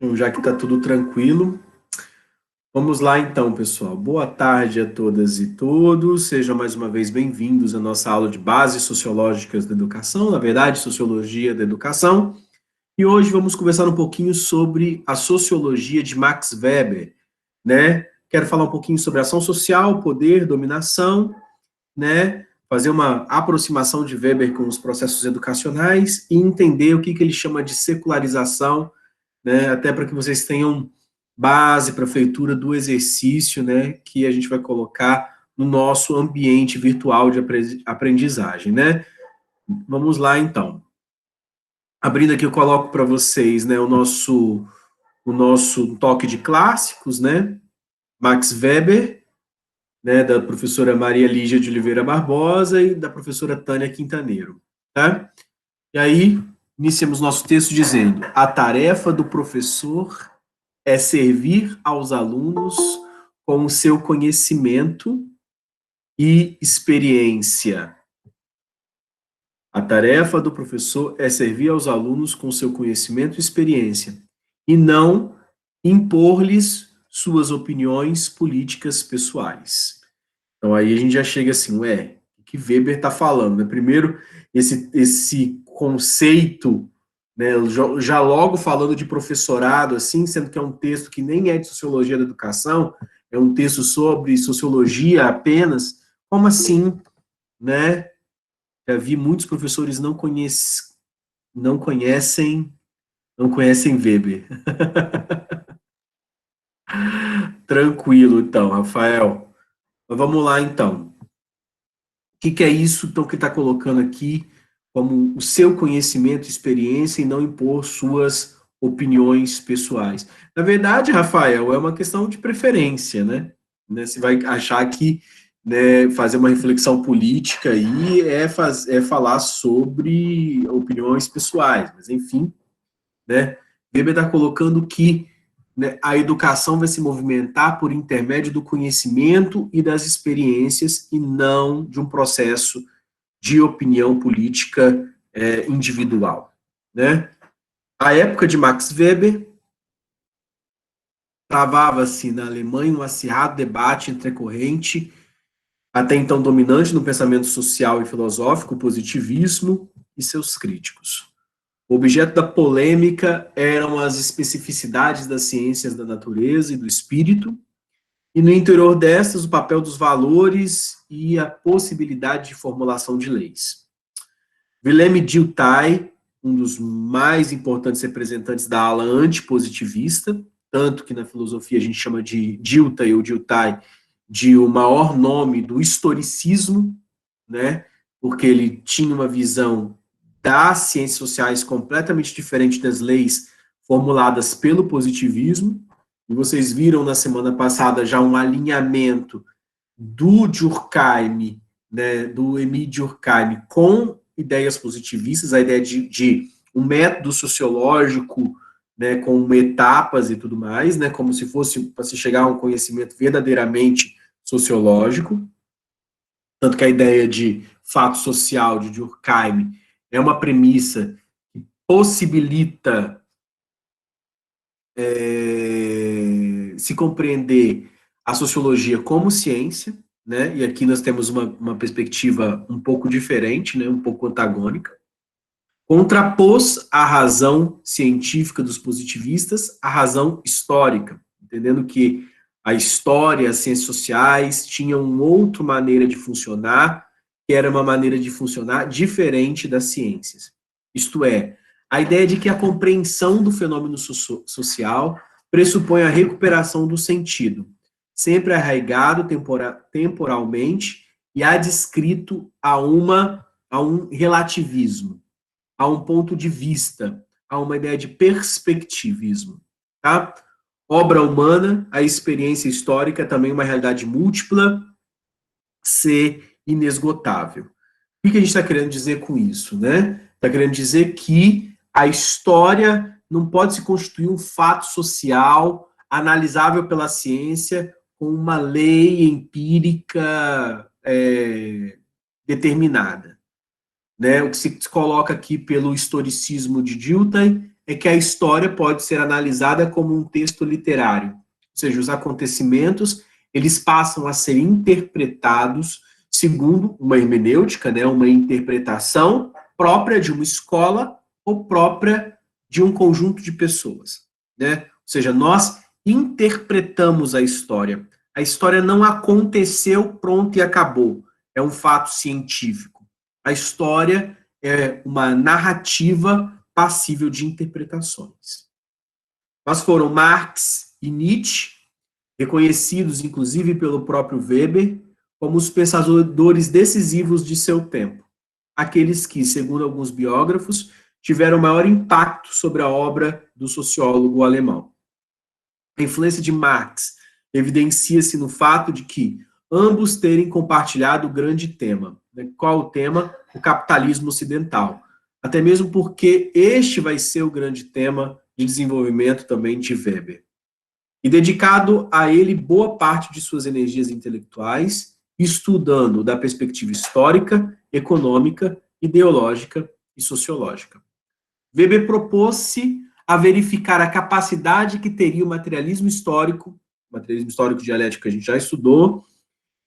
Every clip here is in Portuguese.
Então, já que está tudo tranquilo, vamos lá então, pessoal. Boa tarde a todas e todos. Sejam mais uma vez bem-vindos à nossa aula de Bases Sociológicas da Educação, na verdade, Sociologia da Educação. E hoje vamos conversar um pouquinho sobre a sociologia de Max Weber, né? Quero falar um pouquinho sobre ação social, poder, dominação, né? Fazer uma aproximação de Weber com os processos educacionais e entender o que ele chama de secularização, né, até para que vocês tenham base para a feitura do exercício, né, que a gente vai colocar no nosso ambiente virtual de aprendizagem, né? Vamos lá, então. Abrindo aqui, eu coloco para vocês, né, o nosso toque de clássicos, né? Max Weber, né, da professora Maria Lígia de Oliveira Barbosa e da professora Tânia Quintaneiro, tá? E aí, iniciamos nosso texto dizendo: a tarefa do professor é servir aos alunos com o seu conhecimento e experiência. A tarefa do professor é servir aos alunos com o seu conhecimento e experiência, e não impor-lhes suas opiniões políticas pessoais. Então aí a gente já chega assim, o que Weber está falando, né? Primeiro, esse conceito, né, já logo falando de professorado, assim, sendo que é um texto que nem é de sociologia da educação, é um texto sobre sociologia apenas, como assim, né? Já vi muitos professores não conhecem, não conhecem Weber. Tranquilo, então, Rafael. Mas vamos lá, então. O que é isso, então, que está colocando aqui como o seu conhecimento e experiência e não impor suas opiniões pessoais? Na verdade, Rafael, é uma questão de preferência, né? Você vai achar que, né, fazer uma reflexão política aí é falar sobre opiniões pessoais, mas enfim, né? Weber está colocando que, né, a educação vai se movimentar por intermédio do conhecimento e das experiências e não de um processo de opinião política individual, né? A época de Max Weber travava-se na Alemanha um acirrado debate entre a corrente até então dominante no pensamento social e filosófico, o positivismo, e seus críticos. O objeto da polêmica eram as especificidades das ciências da natureza e do espírito, e no interior destas o papel dos valores e a possibilidade de formulação de leis. Willem Dilthey, um dos mais importantes representantes da ala antipositivista, tanto que na filosofia a gente chama de Dilthey ou Dilthey de o maior nome do historicismo, né? Porque ele tinha uma visão das ciências sociais completamente diferente das leis formuladas pelo positivismo. E vocês viram na semana passada já um alinhamento do Durkheim, né, do Émile Durkheim, com ideias positivistas, a ideia de um método sociológico, né, com etapas e tudo mais, né, como se fosse para se chegar a um conhecimento verdadeiramente sociológico. Tanto que a ideia de fato social de Durkheim é uma premissa que possibilita se compreender a sociologia como ciência, né? E aqui nós temos uma perspectiva um pouco diferente, né? Um pouco antagônica. Contrapôs a razão científica dos positivistas à razão histórica, entendendo que a história, as ciências sociais tinham uma outra maneira de funcionar, que era uma maneira de funcionar diferente das ciências. Isto é, a ideia de que a compreensão do fenômeno social pressupõe a recuperação do sentido, sempre arraigado temporalmente e adscrito a um relativismo, a um ponto de vista, a uma ideia de perspectivismo, tá? Obra humana, a experiência histórica, também uma realidade múltipla, ser inesgotável. O que a gente está querendo dizer com isso, né? Está querendo dizer que a história não pode se constituir um fato social analisável pela ciência com uma lei empírica determinada. Né? O que se coloca aqui pelo historicismo de Dilthey é que a história pode ser analisada como um texto literário, ou seja, os acontecimentos, eles passam a ser interpretados segundo uma hermenêutica, né, uma interpretação própria de uma escola ou própria de um conjunto de pessoas, né? Ou seja, nós interpretamos a história. A história não aconteceu, pronto e acabou. É um fato científico. A história é uma narrativa passível de interpretações. Mas foram Marx e Nietzsche, reconhecidos inclusive pelo próprio Weber, como os pensadores decisivos de seu tempo. Aqueles que, segundo alguns biógrafos, tiveram maior impacto sobre a obra do sociólogo alemão. A influência de Marx evidencia-se no fato de que ambos terem compartilhado o grande tema. Qual o tema? O capitalismo ocidental. Até mesmo porque este vai ser o grande tema de desenvolvimento também de Weber. E dedicado a ele boa parte de suas energias intelectuais, estudando da perspectiva histórica, econômica, ideológica e sociológica. Weber propôs-se a verificar a capacidade que teria o materialismo histórico dialético que a gente já estudou,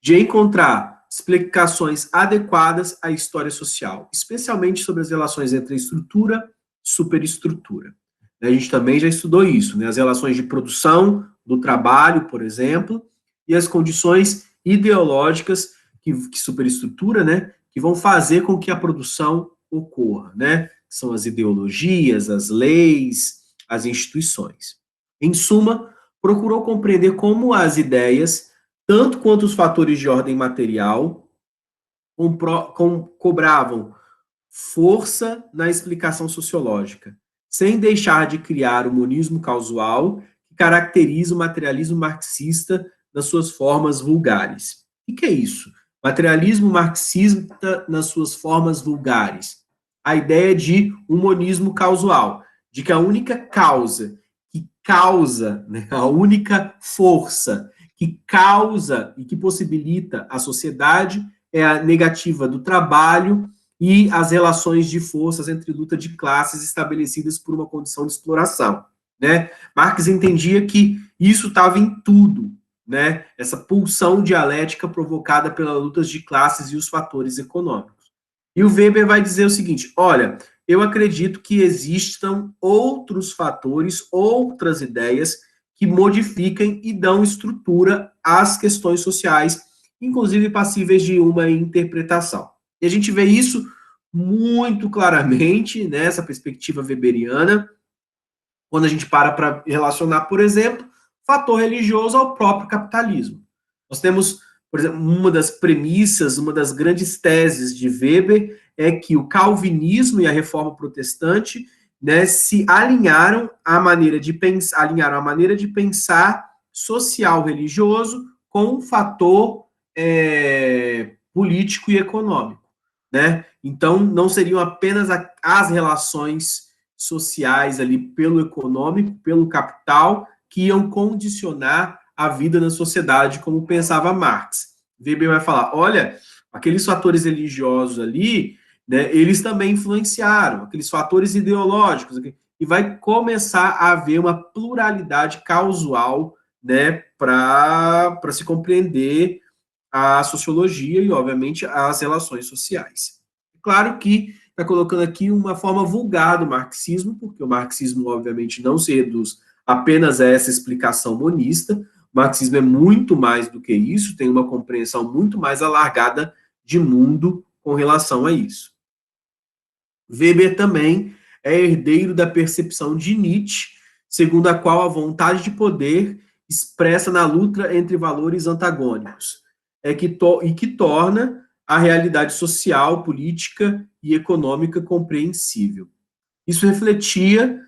de encontrar explicações adequadas à história social, especialmente sobre as relações entre a estrutura e superestrutura. A gente também já estudou isso, né? As relações de produção do trabalho, por exemplo, e as condições ideológicas que superestrutura, né, que vão fazer com que a produção ocorra, né? São as ideologias, as leis, as instituições. Em suma, procurou compreender como as ideias, tanto quanto os fatores de ordem material, cobravam força na explicação sociológica, sem deixar de criar o monismo causal que caracteriza o materialismo marxista nas suas formas vulgares. O que é isso? Materialismo marxista nas suas formas vulgares. A ideia de um monismo causal, de que a única causa que causa, né, a única força que causa e que possibilita a sociedade é a negativa do trabalho e as relações de forças entre luta de classes estabelecidas por uma condição de exploração, né? Marx entendia que isso estava em tudo, né? Essa pulsão dialética provocada pelas lutas de classes e os fatores econômicos. E o Weber vai dizer o seguinte: olha, eu acredito que existam outros fatores, outras ideias que modifiquem e dão estrutura às questões sociais, inclusive passíveis de uma interpretação. E a gente vê isso muito claramente nessa perspectiva weberiana, quando a gente para relacionar, por exemplo, fator religioso ao próprio capitalismo. Nós temos, por exemplo, uma das premissas, uma das grandes teses de Weber é que o calvinismo e a reforma protestante, né, se alinharam à maneira de pensar social religioso com um fator político e econômico, né? Então, não seriam apenas as relações sociais ali pelo econômico, pelo capital, que iam condicionar a vida na sociedade, como pensava Marx. Weber vai falar, olha, aqueles fatores religiosos ali, né, eles também influenciaram, aqueles fatores ideológicos, e vai começar a haver uma pluralidade causal, né, para se compreender a sociologia e, obviamente, as relações sociais. Claro que está colocando aqui uma forma vulgar do marxismo, porque o marxismo, obviamente, não se reduz apenas a essa explicação monista. O marxismo é muito mais do que isso, tem uma compreensão muito mais alargada de mundo com relação a isso. Weber também é herdeiro da percepção de Nietzsche, segundo a qual a vontade de poder expressa na luta entre valores antagônicos, que torna a realidade social, política e econômica compreensível. Isso refletia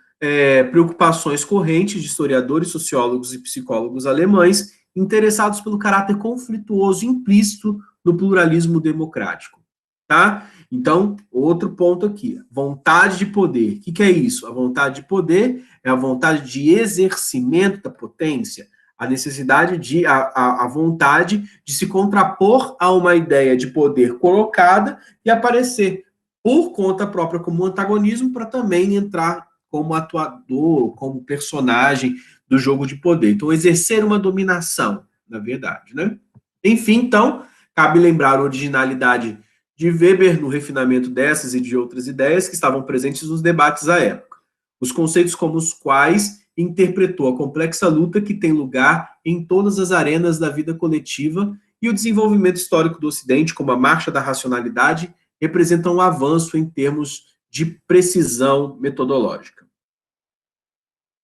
preocupações correntes de historiadores, sociólogos e psicólogos alemães interessados pelo caráter conflituoso implícito no pluralismo democrático. Tá? Então, outro ponto aqui, vontade de poder. O que é isso? A vontade de poder é a vontade de exercimento da potência, a necessidade de, a vontade de se contrapor a uma ideia de poder colocada e aparecer por conta própria como um antagonismo para também entrar como atuador, como personagem do jogo de poder. Então, exercer uma dominação, na verdade, né? Enfim, então, cabe lembrar a originalidade de Weber no refinamento dessas e de outras ideias que estavam presentes nos debates à época. Os conceitos como os quais interpretou a complexa luta que tem lugar em todas as arenas da vida coletiva e o desenvolvimento histórico do Ocidente, como a marcha da racionalidade, representam um avanço em termos de precisão metodológica.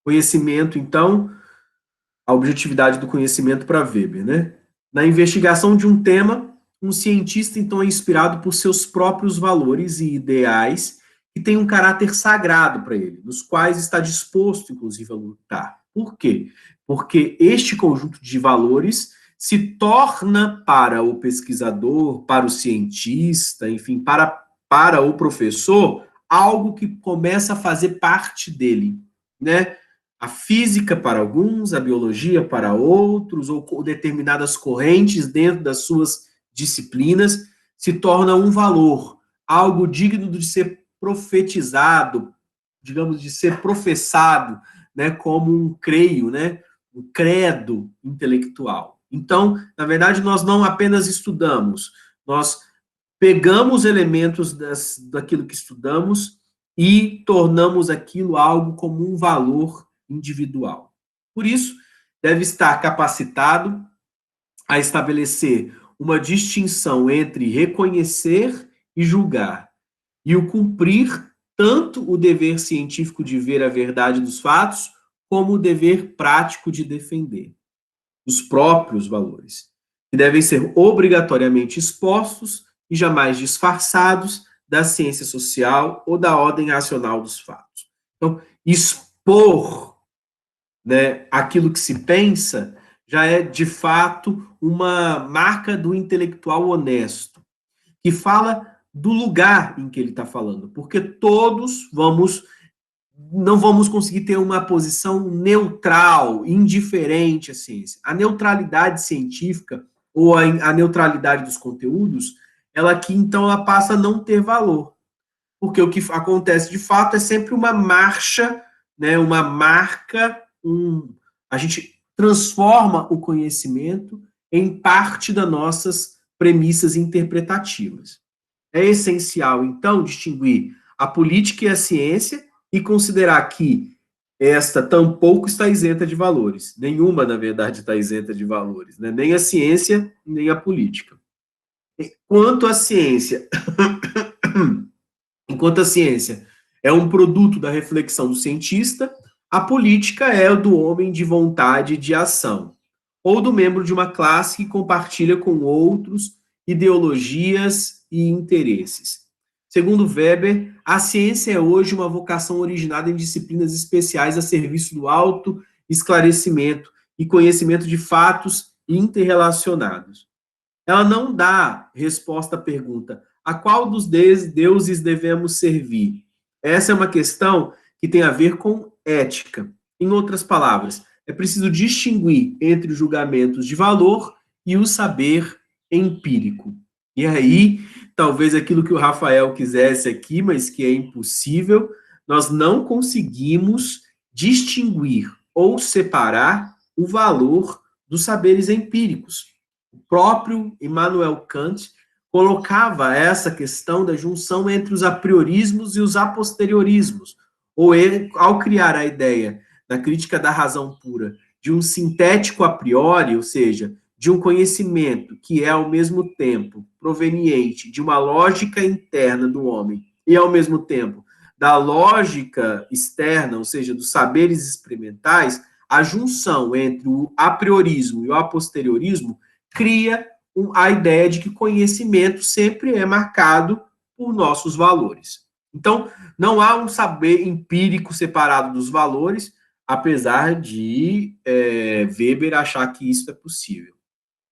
Conhecimento, então, a objetividade do conhecimento para Weber, né? Na investigação de um tema, um cientista, então, é inspirado por seus próprios valores e ideais que têm um caráter sagrado para ele, nos quais está disposto, inclusive, a lutar. Por quê? Porque este conjunto de valores se torna para o pesquisador, para o cientista, enfim, para o professor, algo que começa a fazer parte dele, né? A física para alguns, a biologia para outros, ou determinadas correntes dentro das suas disciplinas, se torna um valor, algo digno de ser profetizado, digamos, de ser professado, né, como um creio, né, um credo intelectual. Então, na verdade, nós não apenas estudamos, nós pegamos elementos daquilo que estudamos e tornamos aquilo algo como um valor individual. Por isso, deve estar capacitado a estabelecer uma distinção entre reconhecer e julgar, e o cumprir tanto o dever científico de ver a verdade dos fatos, como o dever prático de defender os próprios valores, que devem ser obrigatoriamente expostos e jamais disfarçados da ciência social ou da ordem racional dos fatos. Então, expor, né, aquilo que se pensa já é, de fato, uma marca do intelectual honesto, que fala do lugar em que ele está falando, porque todos não vamos conseguir ter uma posição neutral, indiferente à ciência. A neutralidade científica, ou a neutralidade dos conteúdos, ela aqui, então, ela passa a não ter valor. Porque o que acontece, de fato, é sempre uma marcha, né, uma marca, a gente transforma o conhecimento em parte das nossas premissas interpretativas. É essencial, então, distinguir a política e a ciência e considerar que esta tampouco está isenta de valores. Nenhuma, na verdade, está isenta de valores, né? Nem a ciência, nem a política. Quanto à ciência, enquanto a ciência é um produto da reflexão do cientista, a política é do homem de vontade e de ação, ou do membro de uma classe que compartilha com outros ideologias e interesses. Segundo Weber, a ciência é hoje uma vocação originada em disciplinas especiais a serviço do autoesclarecimento e conhecimento de fatos interrelacionados. Ela não dá resposta à pergunta: a qual dos deuses devemos servir? Essa é uma questão que tem a ver com ética. Em outras palavras, é preciso distinguir entre os julgamentos de valor e o saber empírico. E aí, talvez aquilo que o Rafael quisesse aqui, mas que é impossível, nós não conseguimos distinguir ou separar o valor dos saberes empíricos. O próprio Immanuel Kant colocava essa questão da junção entre os apriorismos e os aposteriorismos, ou ele, ao criar a ideia da crítica da razão pura de um sintético a priori, ou seja, de um conhecimento que é, ao mesmo tempo, proveniente de uma lógica interna do homem e, ao mesmo tempo, da lógica externa, ou seja, dos saberes experimentais, a junção entre o apriorismo e o aposteriorismo cria a ideia de que conhecimento sempre é marcado por nossos valores. Então, não há um saber empírico separado dos valores, apesar de Weber achar que isso é possível.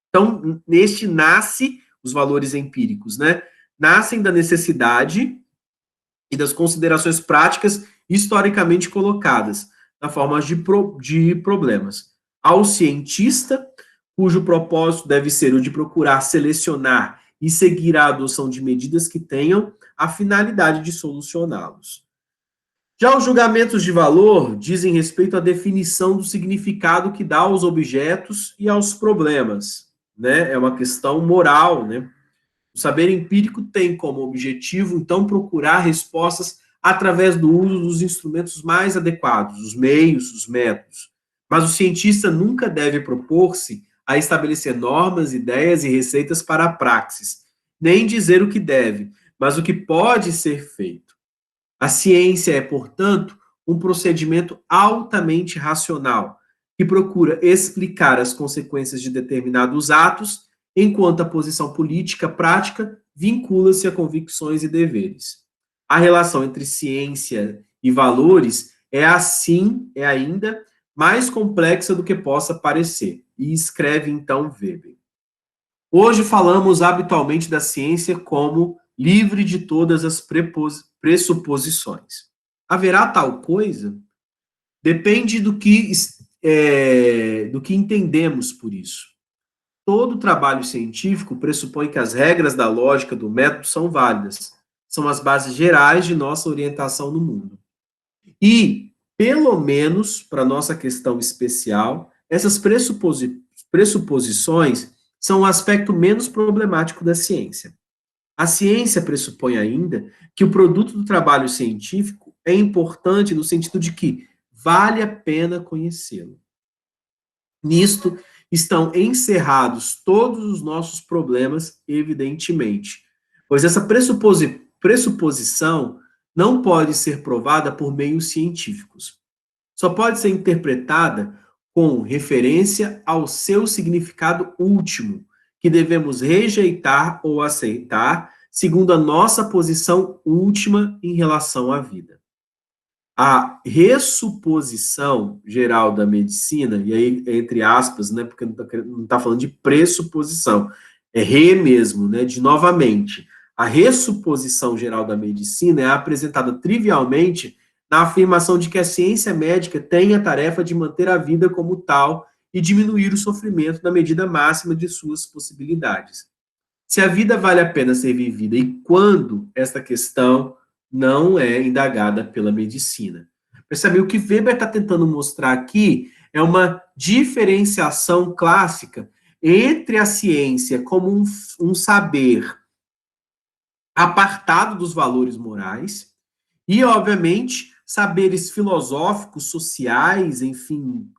Então, neste nasce os valores empíricos, né? Nascem da necessidade e das considerações práticas historicamente colocadas na forma de problemas. Ao cientista, cujo propósito deve ser o de procurar selecionar e seguir a adoção de medidas que tenham a finalidade de solucioná-los. Já os julgamentos de valor dizem respeito à definição do significado que dá aos objetos e aos problemas, né? É uma questão moral, né? O saber empírico tem como objetivo, então, procurar respostas através do uso dos instrumentos mais adequados, os meios, os métodos. Mas o cientista nunca deve propor-se a estabelecer normas, ideias e receitas para a praxis, nem dizer o que deve, mas o que pode ser feito. A ciência é, portanto, um procedimento altamente racional, que procura explicar as consequências de determinados atos, enquanto a posição política prática vincula-se a convicções e deveres. A relação entre ciência e valores é ainda mais complexa do que possa parecer, e escreve então Weber. Hoje falamos habitualmente da ciência como livre de todas as pressuposições. Haverá tal coisa? Depende do que entendemos por isso. Todo trabalho científico pressupõe que as regras da lógica do método são válidas, são as bases gerais de nossa orientação no mundo. E, pelo menos para nossa questão especial, essas pressuposições são o aspecto menos problemático da ciência. A ciência pressupõe ainda que o produto do trabalho científico é importante no sentido de que vale a pena conhecê-lo. Nisto estão encerrados todos os nossos problemas, evidentemente, pois essa pressuposição não pode ser provada por meios científicos. Só pode ser interpretada com referência ao seu significado último, que devemos rejeitar ou aceitar segundo a nossa posição última em relação à vida. A ressuposição geral da medicina, e aí entre aspas, né, porque não está falando de pressuposição, é mesmo, né, de novamente. A ressuposição geral da medicina é apresentada trivialmente na afirmação de que a ciência médica tem a tarefa de manter a vida como tal e diminuir o sofrimento na medida máxima de suas possibilidades. Se a vida vale a pena ser vivida e quando esta questão não é indagada pela medicina. Percebe? O que Weber está tentando mostrar aqui é uma diferenciação clássica entre a ciência como um saber apartado dos valores morais e, obviamente, saberes filosóficos, sociais, enfim,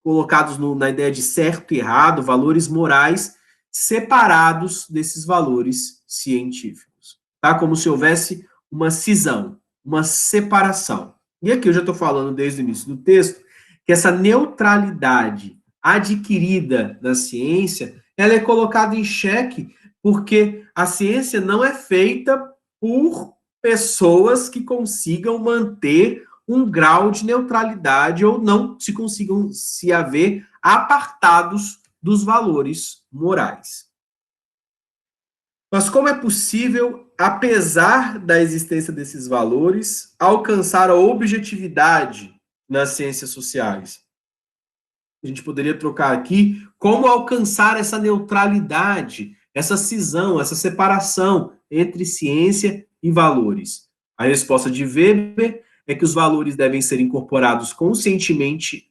colocados na ideia de certo e errado, valores morais separados desses valores científicos, tá? Como se houvesse uma cisão, uma separação. E aqui eu já estou falando desde o início do texto que essa neutralidade adquirida na ciência, ela é colocada em xeque porque a ciência não é feita por pessoas que consigam manter um grau de neutralidade ou não se consigam se haver apartados dos valores morais. Mas como é possível, apesar da existência desses valores, alcançar a objetividade nas ciências sociais? A gente poderia trocar aqui como alcançar essa neutralidade, essa cisão, essa separação entre ciência e valores. A resposta de Weber é que os valores devem ser incorporados conscientemente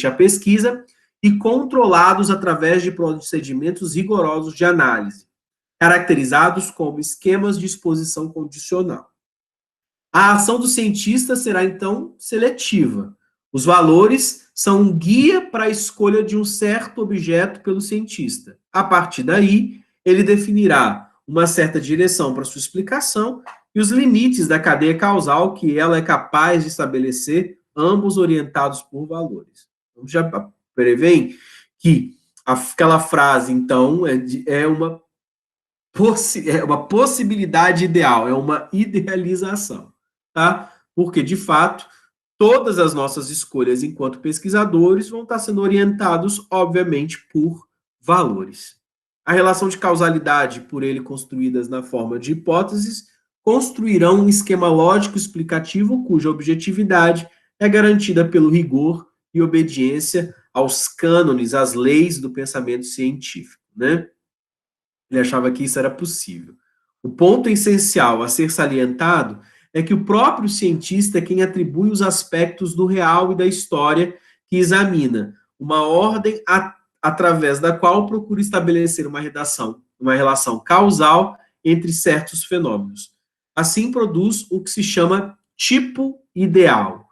à pesquisa e controlados através de procedimentos rigorosos de análise, caracterizados como esquemas de exposição condicional. A ação do cientista será, então, seletiva. Os valores são um guia para a escolha de um certo objeto pelo cientista. A partir daí, ele definirá uma certa direção para sua explicação e os limites da cadeia causal que ela é capaz de estabelecer, ambos orientados por valores. Então, já prevêem que aquela frase, então, é uma possibilidade ideal, é uma idealização, tá? Porque, de fato, todas as nossas escolhas enquanto pesquisadores vão estar sendo orientados, obviamente, por valores. A relação de causalidade, por ele construídas na forma de hipóteses, construirão um esquema lógico explicativo cuja objetividade é garantida pelo rigor e obediência aos cânones, às leis do pensamento científico, né? Ele achava que isso era possível. O ponto essencial a ser salientado é que o próprio cientista é quem atribui os aspectos do real e da história que examina, uma ordem através da qual procura estabelecer uma relação causal entre certos fenômenos. Assim produz o que se chama tipo ideal,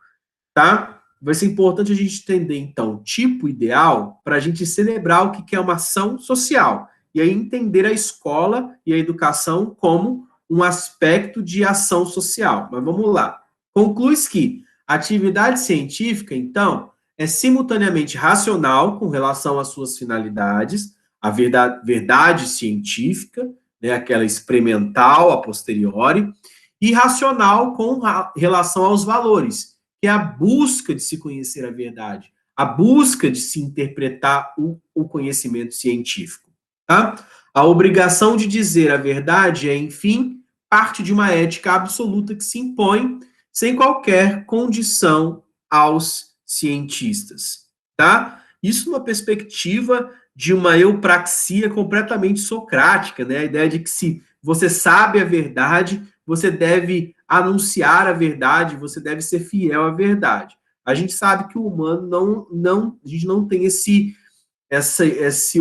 tá? Vai ser importante a gente entender, então, tipo ideal para a gente celebrar o que é uma ação social e aí entender a escola e a educação como um aspecto de ação social. Mas vamos lá. Conclui-se que a atividade científica, então, é simultaneamente racional com relação às suas finalidades, a verdade científica, né, aquela experimental a posteriori, e racional com relação aos valores, que é a busca de se conhecer a verdade, a busca de se interpretar o conhecimento científico. Tá? A obrigação de dizer a verdade é, enfim, parte de uma ética absoluta que se impõe sem qualquer condição aos cientistas. Tá? Isso numa perspectiva de uma eupraxia completamente socrática, né? A ideia de que se você sabe a verdade, você deve anunciar a verdade, você deve ser fiel à verdade. A gente sabe que o humano a gente não tem esse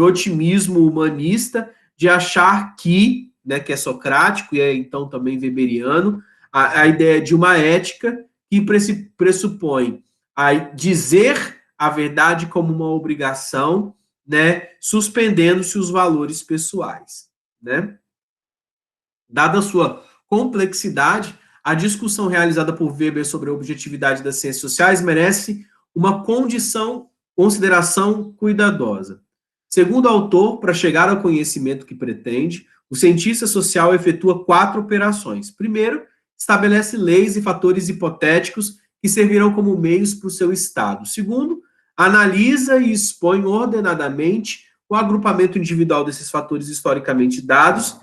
otimismo humanista de achar que, né, que é socrático e é então também weberiano, a ideia de uma ética que pressupõe a dizer a verdade como uma obrigação, né, suspendendo-se os valores pessoais, né? Dada a sua complexidade, a discussão realizada por Weber sobre a objetividade das ciências sociais merece uma consideração cuidadosa. Segundo o autor, para chegar ao conhecimento que pretende, o cientista social efetua 4 operações. Primeiro, estabelece leis e fatores hipotéticos que servirão como meios para o seu estado. Segundo, analisa e expõe ordenadamente o agrupamento individual desses fatores historicamente dados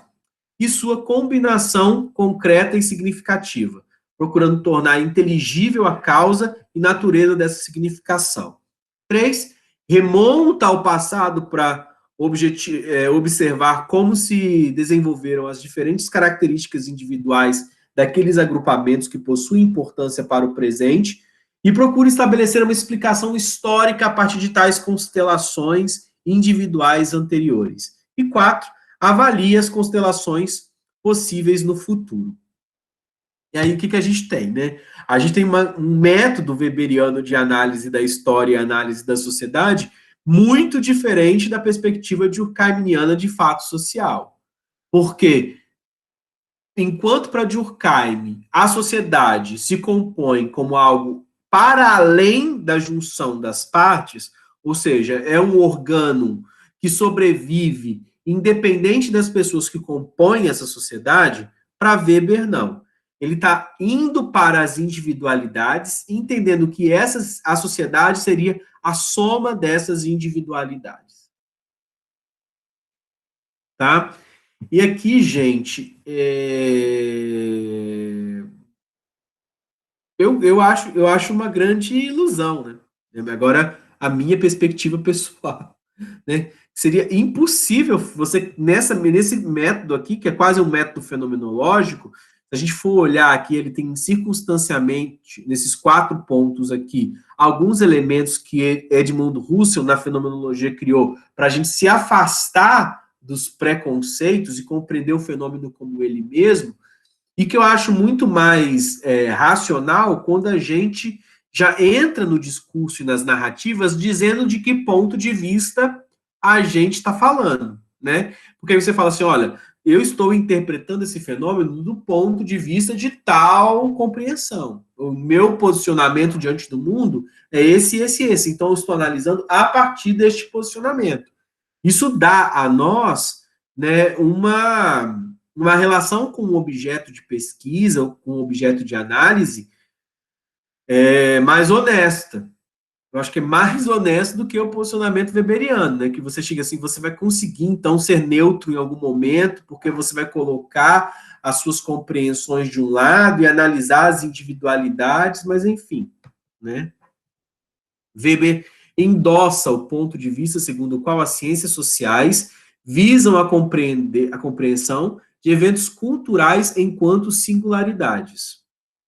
e sua combinação concreta e significativa, procurando tornar inteligível a causa e natureza dessa significação. 3. Remonta ao passado para observar como se desenvolveram as diferentes características individuais daqueles agrupamentos que possuem importância para o presente e procura estabelecer uma explicação histórica a partir de tais constelações individuais anteriores. E 4. Avalia as constelações possíveis no futuro. E aí, o que a gente tem, né? A gente tem um método weberiano de análise da história e análise da sociedade muito diferente da perspectiva durkheimiana de fato social. Porque, enquanto para Durkheim a sociedade se compõe como algo para além da junção das partes, ou seja, é um organo que sobrevive independente das pessoas que compõem essa sociedade, para Weber, não. Ele está indo para as individualidades, entendendo que a sociedade seria a soma dessas individualidades. Tá? E aqui, gente, eu acho uma grande ilusão, né? Agora, a minha perspectiva pessoal, né? Seria impossível você, nesse método aqui, que é quase um método fenomenológico, se a gente for olhar aqui, ele tem circunstancialmente, nesses 4 pontos aqui, alguns elementos que Edmund Husserl, na fenomenologia, criou para a gente se afastar dos preconceitos e compreender o fenômeno como ele mesmo, e que eu acho muito mais racional quando a gente já entra no discurso e nas narrativas dizendo de que ponto de vista a gente está falando, né? Porque aí você fala assim, olha, eu estou interpretando esse fenômeno do ponto de vista de tal compreensão. O meu posicionamento diante do mundo é esse, esse, esse. Então, eu estou analisando a partir deste posicionamento. Isso dá a nós, né, uma relação com o objeto de pesquisa, ou com o objeto de análise, mais honesta. Eu acho que é mais honesto do que o posicionamento weberiano, né? Que você chega assim, você vai conseguir, então, ser neutro em algum momento, porque você vai colocar as suas compreensões de um lado e analisar as individualidades, mas enfim, né? Weber endossa o ponto de vista segundo o qual as ciências sociais visam a compreensão de eventos culturais enquanto singularidades.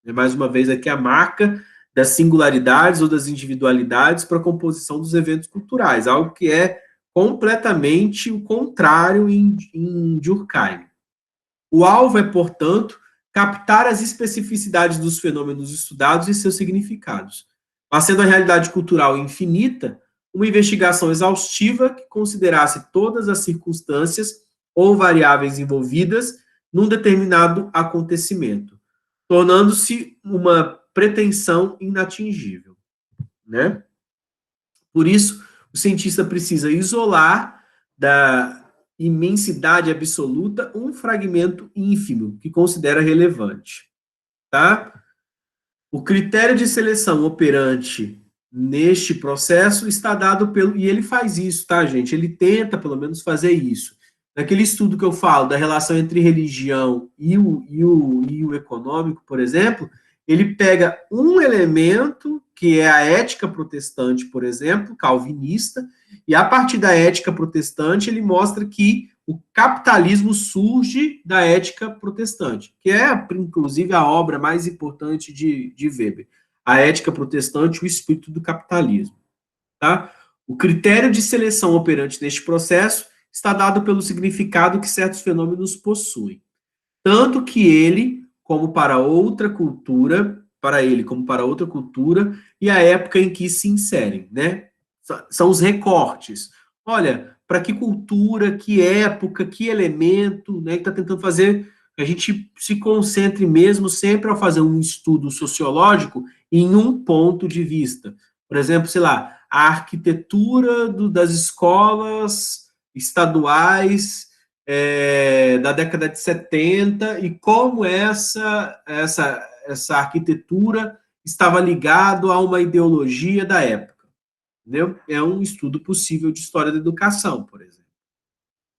É mais uma vez aqui a marca das singularidades ou das individualidades para a composição dos eventos culturais, algo que é completamente o contrário em Durkheim. O alvo é, portanto, captar as especificidades dos fenômenos estudados e seus significados. Mas sendo a realidade cultural infinita, uma investigação exaustiva que considerasse todas as circunstâncias ou variáveis envolvidas num determinado acontecimento, tornando-se uma pretensão inatingível, né? Por isso, o cientista precisa isolar da imensidade absoluta um fragmento ínfimo que considera relevante, tá? O critério de seleção operante neste processo está dado pelo... E ele faz isso, tá, gente? Ele tenta, pelo menos, fazer isso. Naquele estudo que eu falo da relação entre religião e o econômico, por exemplo, ele pega um elemento, que é a ética protestante, por exemplo, calvinista, e a partir da ética protestante ele mostra que o capitalismo surge da ética protestante, que é, inclusive, a obra mais importante de Weber. A ética protestante, o espírito do capitalismo. Tá? O critério de seleção operante neste processo está dado pelo significado que certos fenômenos possuem. Tanto que ele, como para outra cultura, e a época em que se inserem, né? São os recortes. Olha, para que cultura, que época, que elemento, né? Que está tentando fazer que a gente se concentre mesmo sempre ao fazer um estudo sociológico em um ponto de vista. Por exemplo, sei lá, a arquitetura das escolas estaduais da década de 70 e como essa arquitetura estava ligado a uma ideologia da época. Entendeu? É um estudo possível de história da educação, por exemplo.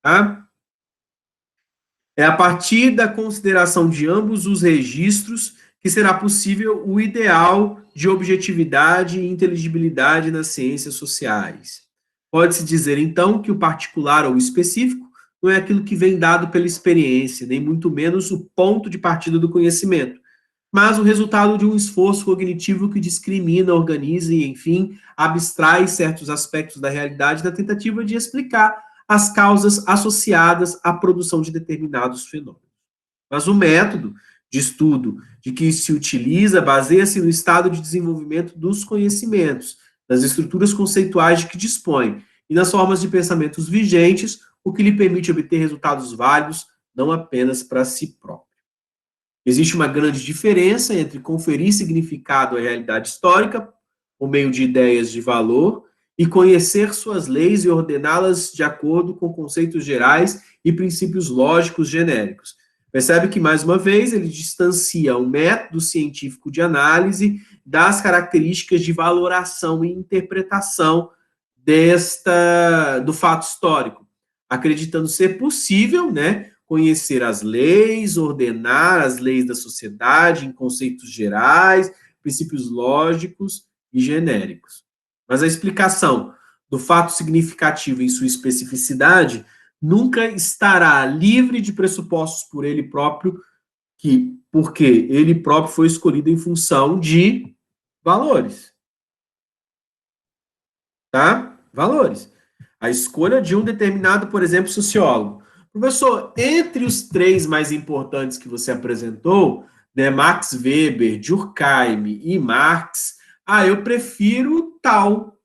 Tá? É a partir da consideração de ambos os registros que será possível o ideal de objetividade e inteligibilidade nas ciências sociais. Pode-se dizer, então, que o particular ou o específico não é aquilo que vem dado pela experiência, nem muito menos o ponto de partida do conhecimento, mas o resultado de um esforço cognitivo que discrimina, organiza e, enfim, abstrai certos aspectos da realidade na tentativa de explicar as causas associadas à produção de determinados fenômenos. Mas o método de estudo de que se utiliza baseia-se no estado de desenvolvimento dos conhecimentos, das estruturas conceituais de que dispõe e nas formas de pensamentos vigentes, o que lhe permite obter resultados válidos, não apenas para si próprio. Existe uma grande diferença entre conferir significado à realidade histórica, por meio de ideias de valor, e conhecer suas leis e ordená-las de acordo com conceitos gerais e princípios lógicos genéricos. Percebe que, mais uma vez, ele distancia o método científico de análise das características de valoração e interpretação do fato histórico, acreditando ser possível, né, conhecer as leis, ordenar as leis da sociedade em conceitos gerais, princípios lógicos e genéricos. Mas a explicação do fato significativo em sua especificidade nunca estará livre de pressupostos por ele próprio, porque ele próprio foi escolhido em função de valores. Tá? Valores. A escolha de um determinado, por exemplo, sociólogo. Professor, entre os três mais importantes que você apresentou, né, Max Weber, Durkheim e Marx, eu prefiro tal.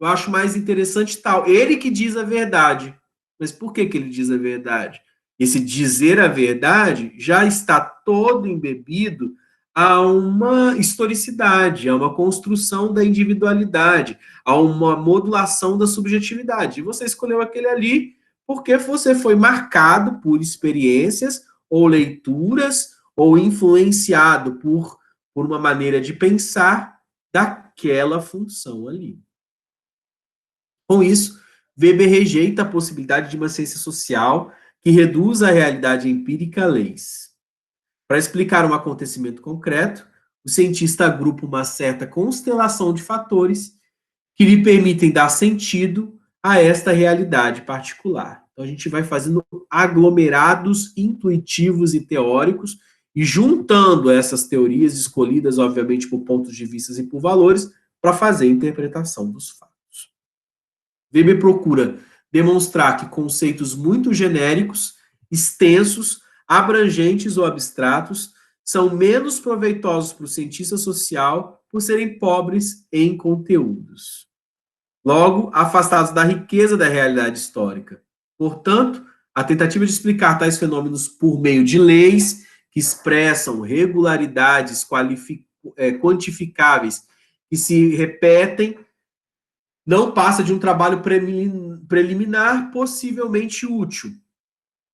Eu acho mais interessante tal. Ele que diz a verdade. Mas por que ele diz a verdade? Esse dizer a verdade já está todo embebido a uma historicidade, a uma construção da individualidade, a uma modulação da subjetividade. E você escolheu aquele ali porque você foi marcado por experiências ou leituras ou influenciado por uma maneira de pensar daquela função ali. Com isso, Weber rejeita a possibilidade de uma ciência social que reduz a realidade empírica a leis. Para explicar um acontecimento concreto, o cientista agrupa uma certa constelação de fatores que lhe permitem dar sentido a esta realidade particular. Então, a gente vai fazendo aglomerados intuitivos e teóricos e juntando essas teorias escolhidas, obviamente, por pontos de vista e por valores, para fazer a interpretação dos fatos. Weber procura demonstrar que conceitos muito genéricos, extensos, abrangentes ou abstratos são menos proveitosos para o cientista social por serem pobres em conteúdos. Logo, afastados da riqueza da realidade histórica. Portanto, a tentativa de explicar tais fenômenos por meio de leis que expressam regularidades quantificáveis que se repetem não passa de um trabalho preliminar possivelmente útil.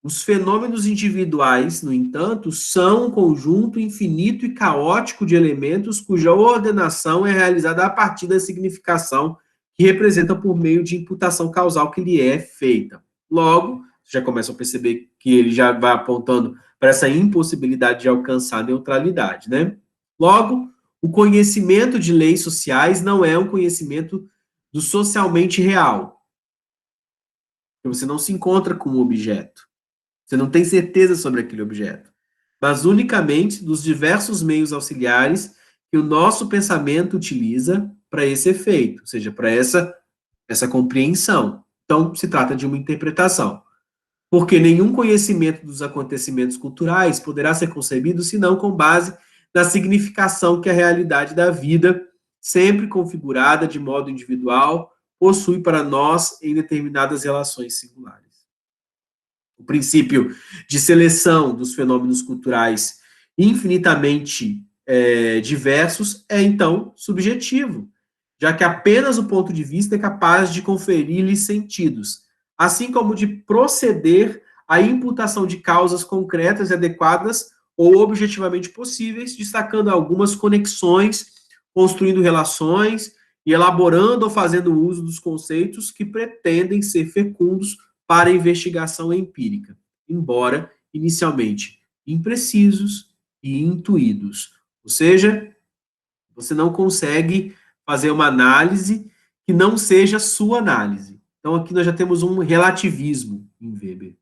Os fenômenos individuais, no entanto, são um conjunto infinito e caótico de elementos cuja ordenação é realizada a partir da significação que representa por meio de imputação causal que lhe é feita. Logo, já começam a perceber que ele já vai apontando para essa impossibilidade de alcançar a neutralidade, né? Logo, o conhecimento de leis sociais não é um conhecimento do socialmente real. Você não se encontra com um objeto. Você não tem certeza sobre aquele objeto. Mas unicamente dos diversos meios auxiliares que o nosso pensamento utiliza para esse efeito, ou seja, para essa compreensão. Então, se trata de uma interpretação. Porque nenhum conhecimento dos acontecimentos culturais poderá ser concebido senão com base na significação que a realidade da vida, sempre configurada de modo individual, possui para nós em determinadas relações singulares. O princípio de seleção dos fenômenos culturais infinitamente diversos é, então, subjetivo, já que apenas o ponto de vista é capaz de conferir-lhes sentidos, assim como de proceder à imputação de causas concretas e adequadas ou objetivamente possíveis, destacando algumas conexões, construindo relações e elaborando ou fazendo uso dos conceitos que pretendem ser fecundos para a investigação empírica, embora inicialmente imprecisos e intuídos. Ou seja, você não consegue fazer uma análise que não seja sua análise. Então, aqui nós já temos um relativismo em Weber.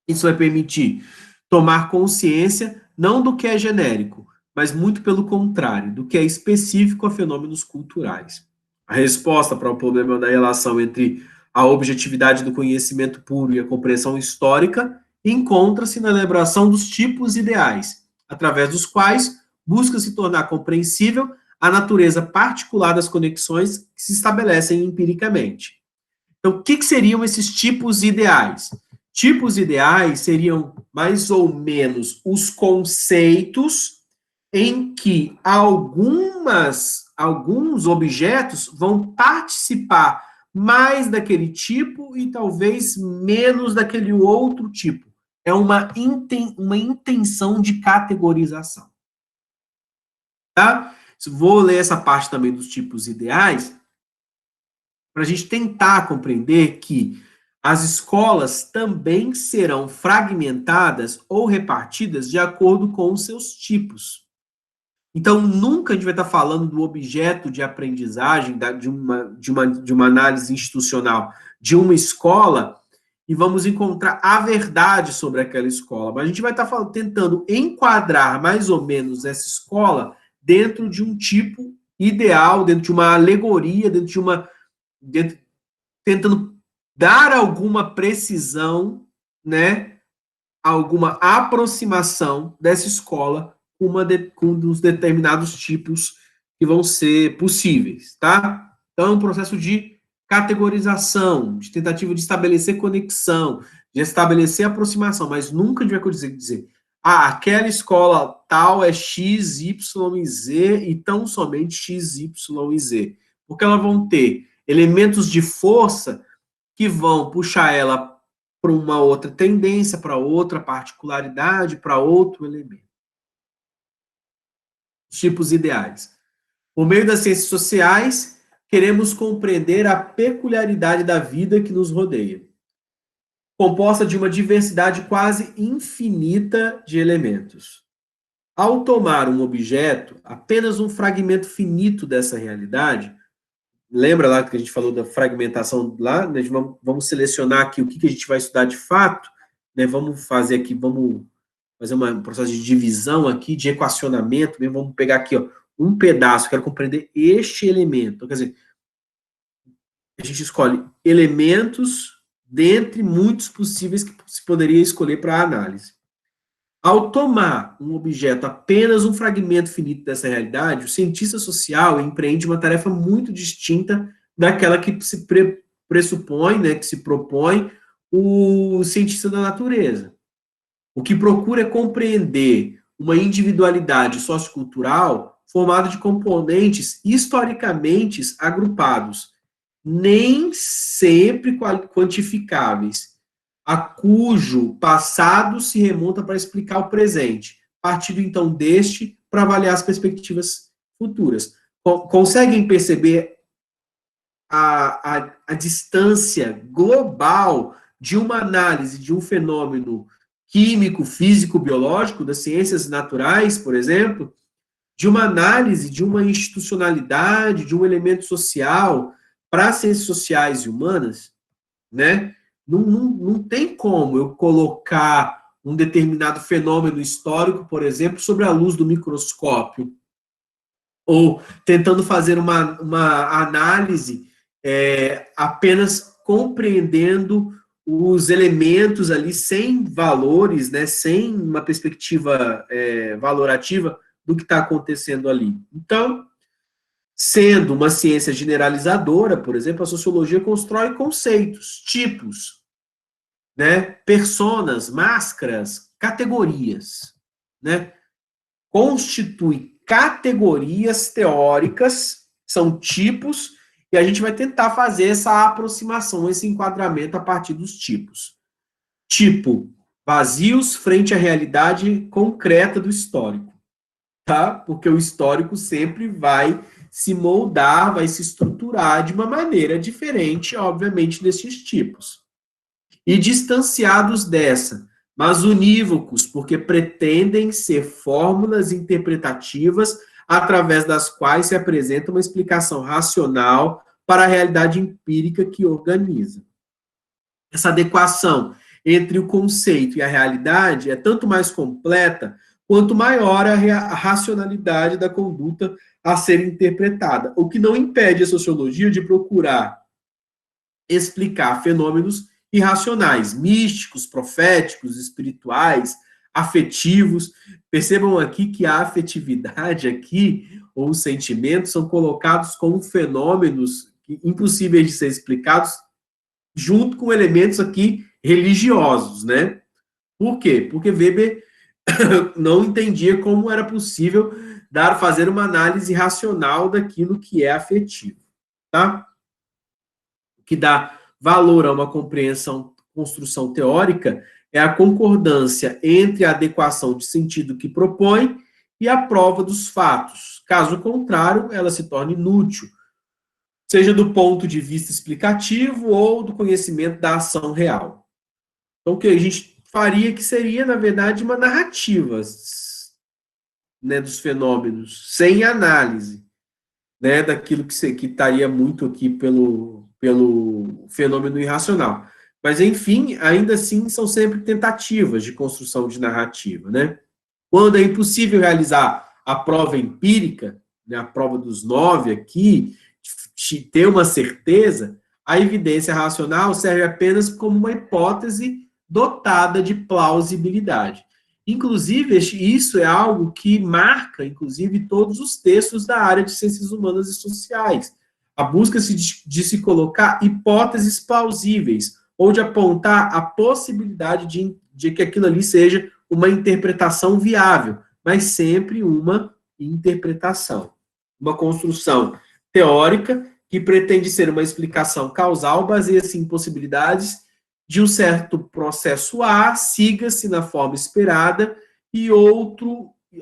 Isso vai permitir tomar consciência não do que é genérico, mas muito pelo contrário, do que é específico a fenômenos culturais. A resposta para o problema da relação entre a objetividade do conhecimento puro e a compreensão histórica encontra-se na elaboração dos tipos ideais, através dos quais busca se tornar compreensível a natureza particular das conexões que se estabelecem empiricamente. Então, o que seriam esses tipos ideais? Tipos ideais seriam mais ou menos os conceitos em que alguns objetos vão participar mais daquele tipo e talvez menos daquele outro tipo. É uma intenção de categorização. Tá? Vou ler essa parte também dos tipos ideais para a gente tentar compreender que as escolas também serão fragmentadas ou repartidas de acordo com os seus tipos. Então, nunca a gente vai estar falando do objeto de aprendizagem, de uma análise institucional de uma escola, e vamos encontrar a verdade sobre aquela escola. Mas a gente vai estar tentando enquadrar mais ou menos essa escola dentro de um tipo ideal, dentro de uma alegoria, tentando dar alguma precisão, né, alguma aproximação dessa escola com os determinados tipos que vão ser possíveis, tá? Então, é um processo de categorização, de tentativa de estabelecer conexão, de estabelecer aproximação, mas nunca a gente vai dizer aquela escola tal é X, Y e Z e tão somente X, Y e Z. Porque elas vão ter elementos de força que vão puxar ela para uma outra tendência, para outra particularidade, para outro elemento. Tipos ideais. Por meio das ciências sociais, queremos compreender a peculiaridade da vida que nos rodeia, composta de uma diversidade quase infinita de elementos. Ao tomar um objeto, apenas um fragmento finito dessa realidade, lembra lá que a gente falou da fragmentação lá? Né? Vamos selecionar aqui o que a gente vai estudar de fato, né? Vamos fazer aqui, vamos fazer um processo de divisão aqui, de equacionamento, vamos pegar aqui, ó, um pedaço, quero compreender este elemento. Então, quer dizer, a gente escolhe elementos dentre muitos possíveis que se poderia escolher para análise. Ao tomar um objeto apenas um fragmento finito dessa realidade, o cientista social empreende uma tarefa muito distinta daquela que se pressupõe, né, que se propõe o cientista da natureza. O que procura é compreender uma individualidade sociocultural formada de componentes historicamente agrupados, nem sempre quantificáveis, a cujo passado se remonta para explicar o presente, partindo então deste para avaliar as perspectivas futuras. Conseguem perceber a distância global de uma análise de um fenômeno químico, físico, biológico, das ciências naturais, por exemplo, de uma análise de uma institucionalidade, de um elemento social para as ciências sociais e humanas, né? Não tem como eu colocar um determinado fenômeno histórico, por exemplo, sobre a luz do microscópio, ou tentando fazer uma análise apenas compreendendo os elementos ali sem valores, né, sem uma perspectiva valorativa do que está acontecendo ali. Então, sendo uma ciência generalizadora, por exemplo, a sociologia constrói conceitos, tipos, né, personas, máscaras, categorias, né, constitui categorias teóricas, são tipos, e a gente vai tentar fazer essa aproximação, esse enquadramento a partir dos tipos. Tipo, vazios frente à realidade concreta do histórico, tá? Porque o histórico sempre vai se moldar, vai se estruturar de uma maneira diferente, obviamente, desses tipos. E distanciados dessa, mas unívocos, porque pretendem ser fórmulas interpretativas através das quais se apresenta uma explicação racional para a realidade empírica que organiza. Essa adequação entre o conceito e a realidade é tanto mais completa quanto maior a racionalidade da conduta a ser interpretada, o que não impede a sociologia de procurar explicar fenômenos irracionais, místicos, proféticos, espirituais, afetivos. Percebam aqui que a afetividade aqui, ou os sentimentos, são colocados como fenômenos impossíveis de ser explicados, junto com elementos aqui religiosos, né? Por quê? Porque Weber não entendia como era possível fazer uma análise racional daquilo que é afetivo, tá? O que dá valor a uma compreensão, construção teórica é a concordância entre a adequação de sentido que propõe e a prova dos fatos. Caso contrário, ela se torna inútil, seja do ponto de vista explicativo ou do conhecimento da ação real. Então, o que a gente faria que seria, na verdade, uma narrativa, né, dos fenômenos, sem análise, né, daquilo que estaria muito aqui pelo fenômeno irracional. Mas, enfim, ainda assim, são sempre tentativas de construção de narrativa, né? Quando é impossível realizar a prova empírica, né, a prova dos 9 aqui, de ter uma certeza, a evidência racional serve apenas como uma hipótese dotada de plausibilidade. Inclusive, isso é algo que marca, inclusive, todos os textos da área de ciências humanas e sociais. A busca de se colocar hipóteses plausíveis, ou de apontar a possibilidade de que aquilo ali seja uma interpretação viável, mas sempre uma interpretação. Uma construção teórica que pretende ser uma explicação causal, baseia-se em possibilidades de um certo processo A, siga-se na forma esperada, e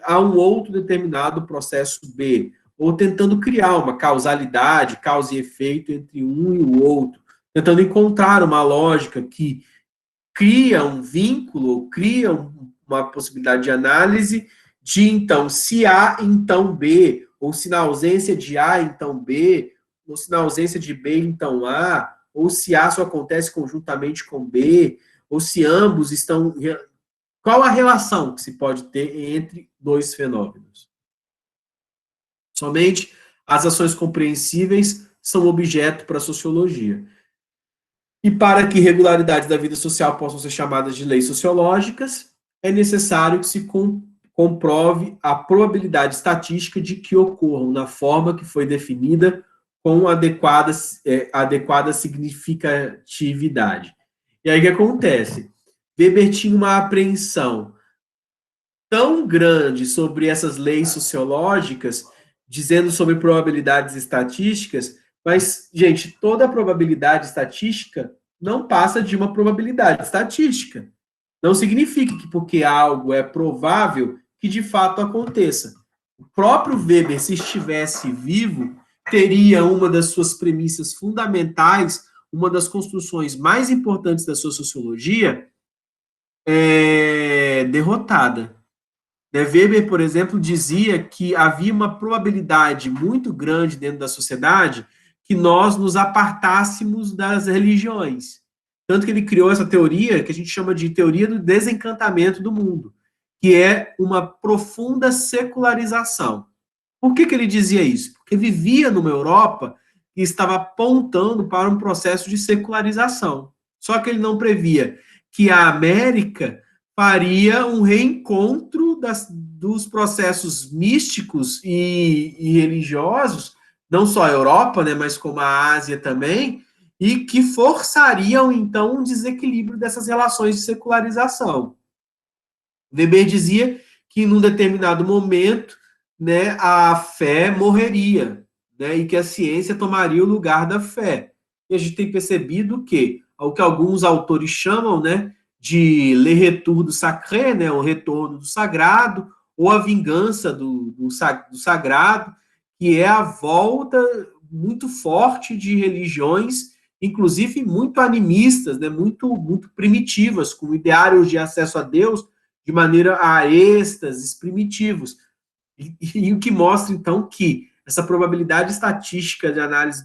há um outro determinado processo B, ou tentando criar uma causalidade, causa e efeito entre um e o outro, tentando encontrar uma lógica que cria um vínculo, ou cria uma possibilidade de análise de, então, se A, então B, ou se na ausência de A, então B, ou se na ausência de B, então A, ou se A só acontece conjuntamente com B, ou se ambos estão... qual a relação que se pode ter entre dois fenômenos? Somente as ações compreensíveis são objeto para a sociologia. E para que regularidades da vida social possam ser chamadas de leis sociológicas, é necessário que se comprove a probabilidade estatística de que ocorram na forma que foi definida com adequada significatividade. E aí o que acontece? Weber tinha uma apreensão tão grande sobre essas leis sociológicas, dizendo sobre probabilidades estatísticas, mas, gente, toda probabilidade estatística não passa de uma probabilidade estatística. Não significa que porque algo é provável que de fato aconteça. O próprio Weber, se estivesse vivo, teria uma das suas premissas fundamentais, uma das construções mais importantes da sua sociologia, derrotada. Weber, por exemplo, dizia que havia uma probabilidade muito grande dentro da sociedade que nós nos apartássemos das religiões. Tanto que ele criou essa teoria que a gente chama de teoria do desencantamento do mundo, que é uma profunda secularização. Por que ele dizia isso? Porque vivia numa Europa que estava apontando para um processo de secularização. Só que ele não previa que a América faria um reencontro dos processos místicos e religiosos, não só a Europa, né, mas como a Ásia também, e que forçariam, então, um desequilíbrio dessas relações de secularização. Weber dizia que, num determinado momento, né, a fé morreria, né, e que a ciência tomaria o lugar da fé. E a gente tem percebido que, o que alguns autores chamam, né, de le retour du sacré, né, o retorno do sagrado, ou a vingança do sagrado, que é a volta muito forte de religiões, inclusive muito animistas, né, muito primitivas, com ideários de acesso a Deus de maneira a êxtases primitivos. E o que mostra, então, que essa probabilidade estatística de análise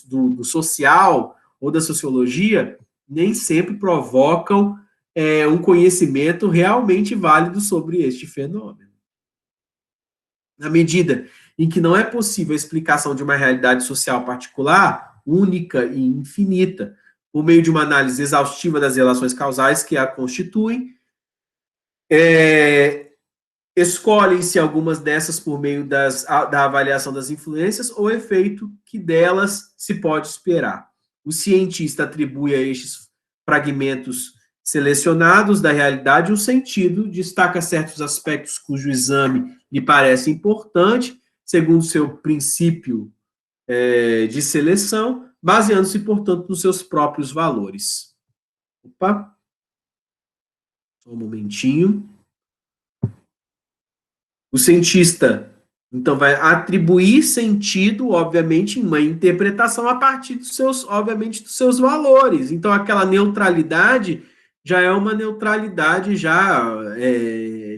do social ou da sociologia nem sempre provocam um conhecimento realmente válido sobre este fenômeno. Na medida em que não é possível a explicação de uma realidade social particular, única e infinita, por meio de uma análise exaustiva das relações causais que a constituem, escolhem-se algumas dessas por meio da avaliação das influências ou efeito que delas se pode esperar. O cientista atribui a estes fragmentos selecionados da realidade um sentido, destaca certos aspectos cujo exame lhe parece importante, segundo seu princípio de seleção, baseando-se, portanto, nos seus próprios valores. Opa! Só um momentinho. O cientista, então, vai atribuir sentido, obviamente, em uma interpretação a partir dos seus, obviamente, dos seus valores. Então, aquela neutralidade já é uma neutralidade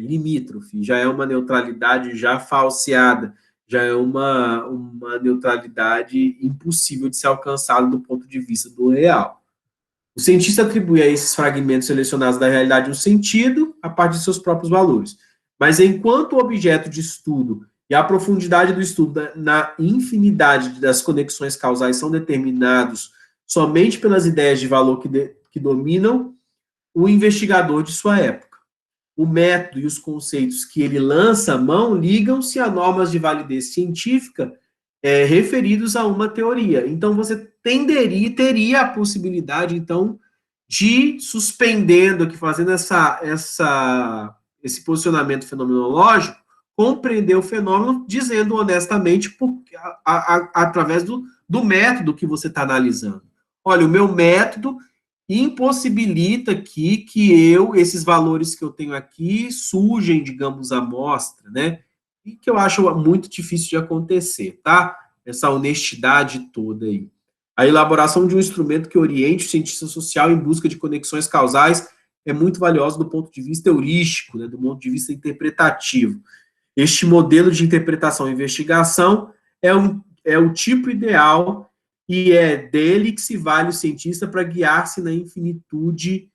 limítrofe, já é uma neutralidade já falseada, já é uma neutralidade impossível de ser alcançada do ponto de vista do real. O cientista atribui a esses fragmentos selecionados da realidade um sentido a partir de seus próprios valores. Mas enquanto o objeto de estudo e a profundidade do estudo na infinidade das conexões causais são determinados somente pelas ideias de valor que dominam o investigador de sua época, o método e os conceitos que ele lança à mão ligam-se a normas de validez científica referidos a uma teoria. Então, você teria a possibilidade, então, de, suspendendo aqui, fazendo esse posicionamento fenomenológico, compreender o fenômeno, dizendo honestamente, através do método que você está analisando. Olha, o meu método impossibilita aqui que esses valores que eu tenho aqui sujem, digamos, a amostra, né? E que eu acho muito difícil de acontecer, tá? Essa honestidade toda aí. A elaboração de um instrumento que oriente o cientista social em busca de conexões causais é muito valiosa do ponto de vista heurístico, né, do ponto de vista interpretativo. Este modelo de interpretação e investigação é o tipo ideal e é dele que se vale o cientista para guiar-se na infinitude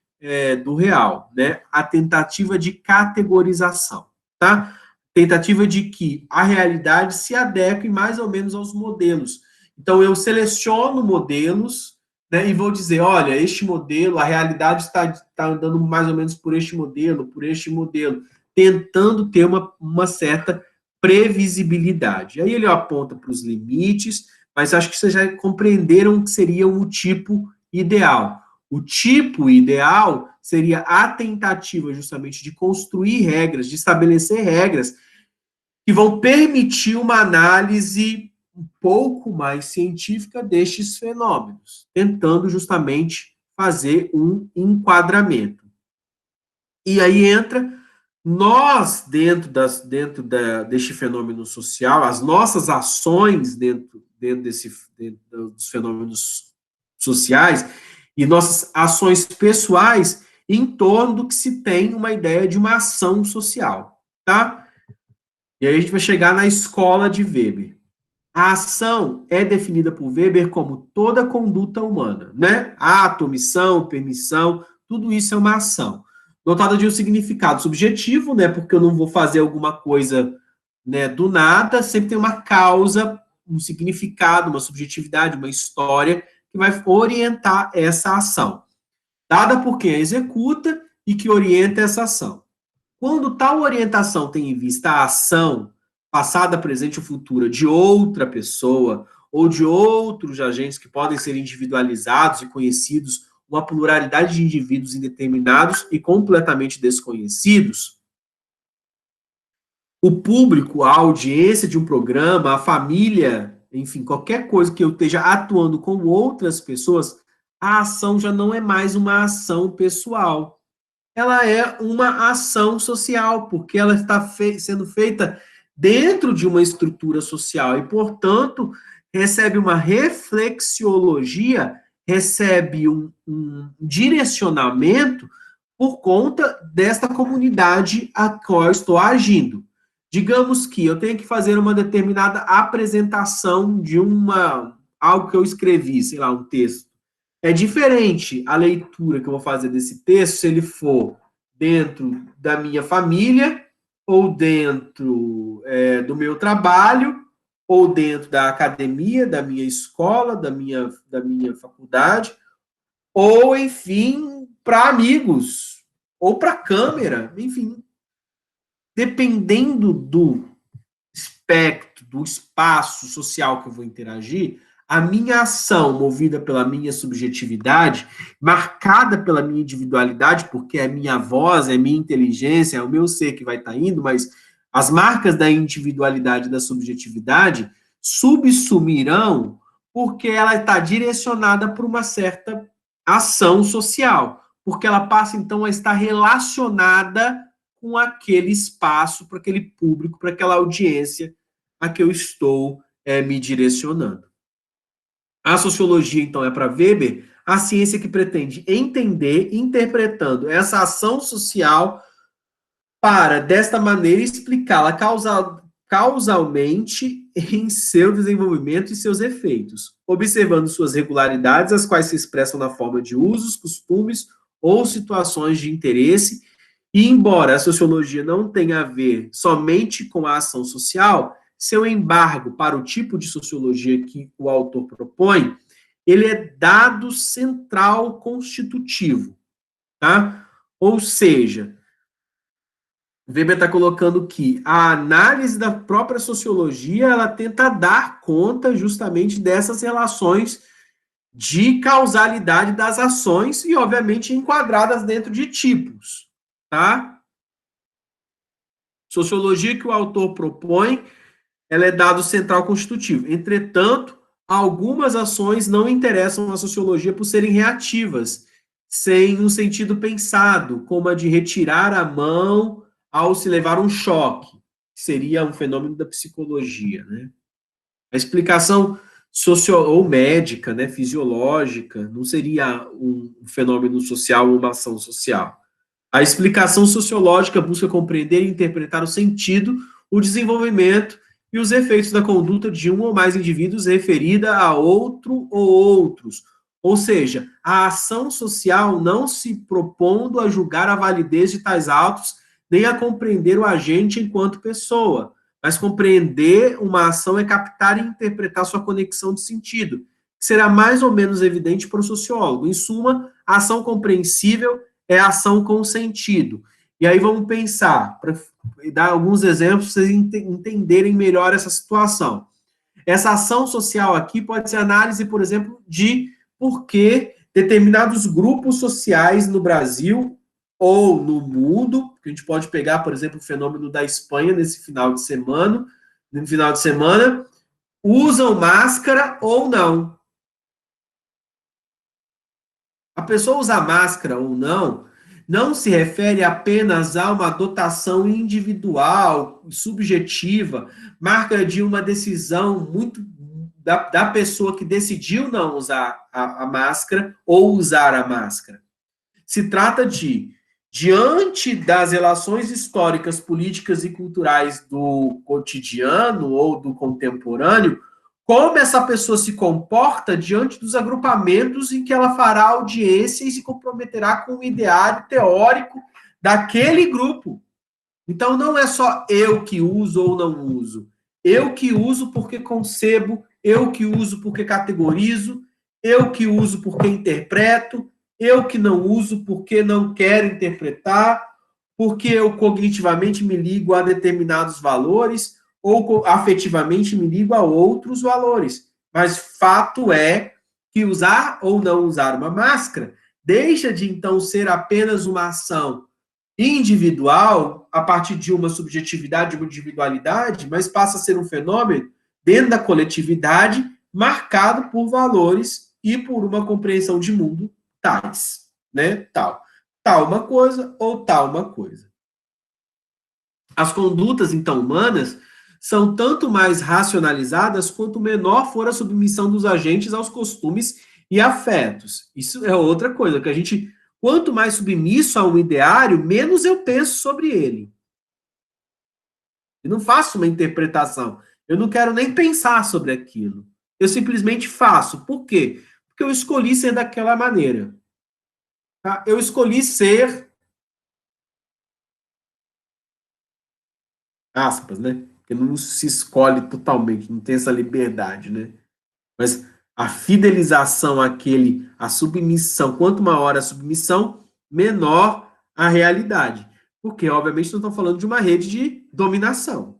do real, né? A tentativa de categorização, tá? Tentativa de que a realidade se adeque mais ou menos aos modelos. Então, eu seleciono modelos, né, e vou dizer, olha, este modelo, a realidade está andando mais ou menos por este modelo, tentando ter uma certa previsibilidade. Aí ele aponta para os limites, mas acho que vocês já compreenderam que seria o tipo ideal. O tipo ideal seria a tentativa justamente de construir regras, de estabelecer regras que vão permitir uma análise um pouco mais científica destes fenômenos, tentando justamente fazer um enquadramento. E aí entra nós, dentro deste fenômeno social, as nossas ações dentro dos fenômenos sociais e nossas ações pessoais em torno do que se tem uma ideia de uma ação social, tá? E aí a gente vai chegar na escola de Weber. A ação é definida por Weber como toda conduta humana, né? Ato, omissão, permissão, tudo isso é uma ação. Dotada de um significado subjetivo, né? Porque eu não vou fazer alguma coisa, né, do nada, sempre tem uma causa, um significado, uma subjetividade, uma história que vai orientar essa ação. Dada por quem a executa e que orienta essa ação. Quando tal orientação tem em vista a ação passada, presente ou futura de outra pessoa ou de outros agentes que podem ser individualizados e conhecidos, uma pluralidade de indivíduos indeterminados e completamente desconhecidos, o público, a audiência de um programa, a família, enfim, qualquer coisa que eu esteja atuando com outras pessoas, a ação já não é mais uma ação pessoal. Ela é uma ação social, porque ela está sendo feita dentro de uma estrutura social e, portanto, recebe uma reflexiologia, recebe um direcionamento por conta desta comunidade a qual eu estou agindo. Digamos que eu tenho que fazer uma determinada apresentação de algo que eu escrevi, sei lá, um texto. É diferente a leitura que eu vou fazer desse texto se ele for dentro da minha família, ou dentro do meu trabalho, ou dentro da academia, da minha escola, da minha faculdade, ou, enfim, para amigos, ou para câmera, enfim. Dependendo do espectro, do espaço social que eu vou interagir, a minha ação, movida pela minha subjetividade, marcada pela minha individualidade, porque é minha voz, é minha inteligência, é o meu ser que vai estar indo, mas as marcas da individualidade e da subjetividade subsumirão porque ela está direcionada para uma certa ação social, porque ela passa, então, a estar relacionada com aquele espaço, para aquele público, para aquela audiência a que eu estou me direcionando. A sociologia, então, é para Weber a ciência que pretende entender, interpretando essa ação social para, desta maneira, explicá-la causalmente em seu desenvolvimento e seus efeitos, observando suas regularidades, as quais se expressam na forma de usos, costumes ou situações de interesse. E, embora a sociologia não tenha a ver somente com a ação social, seu embargo para o tipo de sociologia que o autor propõe, ele é dado central constitutivo, tá? Ou seja, Weber está colocando que a análise da própria sociologia, ela tenta dar conta justamente dessas relações de causalidade das ações e, obviamente, enquadradas dentro de tipos, tá? Sociologia que o autor propõe, ela é dado central constitutivo. Entretanto, algumas ações não interessam a sociologia por serem reativas, sem um sentido pensado, como a de retirar a mão ao se levar um choque, que seria um fenômeno da psicologia, né? A explicação ou médica, né, fisiológica, não seria um fenômeno social ou uma ação social. A explicação sociológica busca compreender e interpretar o sentido, o desenvolvimento e os efeitos da conduta de um ou mais indivíduos referida a outro ou outros, Ou seja, a ação social não se propondo a julgar a validez de tais autos, nem a compreender o agente enquanto pessoa, mas compreender uma ação é captar e interpretar sua conexão de sentido, que será mais ou menos evidente para o sociólogo. Em suma, a ação compreensível é a ação com sentido. E aí vamos pensar, para dar alguns exemplos para vocês entenderem melhor essa situação. Essa ação social aqui pode ser análise, por exemplo, de por que determinados grupos sociais no Brasil ou no mundo, que a gente pode pegar, por exemplo, o fenômeno da Espanha nesse final de semana, usam máscara ou não. A pessoa usar máscara ou não se refere apenas a uma dotação individual, subjetiva, marca de uma decisão muito da pessoa que decidiu não usar a máscara ou usar a máscara. Se trata de, diante das relações históricas, políticas e culturais do cotidiano ou do contemporâneo, como essa pessoa se comporta diante dos agrupamentos em que ela fará audiência e se comprometerá com o ideário teórico daquele grupo. Então, não é só eu que uso ou não uso. Eu que uso porque concebo, eu que uso porque categorizo, eu que uso porque interpreto, eu que não uso porque não quero interpretar, porque eu cognitivamente me ligo a determinados valores ou afetivamente me ligo a outros valores. Mas fato é que usar ou não usar uma máscara deixa de, então, ser apenas uma ação individual, a partir de uma subjetividade, uma individualidade, mas passa a ser um fenômeno dentro da coletividade, marcado por valores e por uma compreensão de mundo tais, né? Tal uma coisa ou tal uma coisa. As condutas, então, humanas são tanto mais racionalizadas quanto menor for a submissão dos agentes aos costumes e afetos. Isso é outra coisa, que a gente, quanto mais submisso a um ideário, menos eu penso sobre ele. Eu não faço uma interpretação. Eu não quero nem pensar sobre aquilo. Eu simplesmente faço. Por quê? Porque eu escolhi ser daquela maneira. Tá? Eu escolhi ser... aspas, né? Porque não se escolhe totalmente, não tem essa liberdade, né? Mas a fidelização àquele, a submissão, quanto maior a submissão, menor a realidade. Porque, obviamente, não estão falando de uma rede de dominação.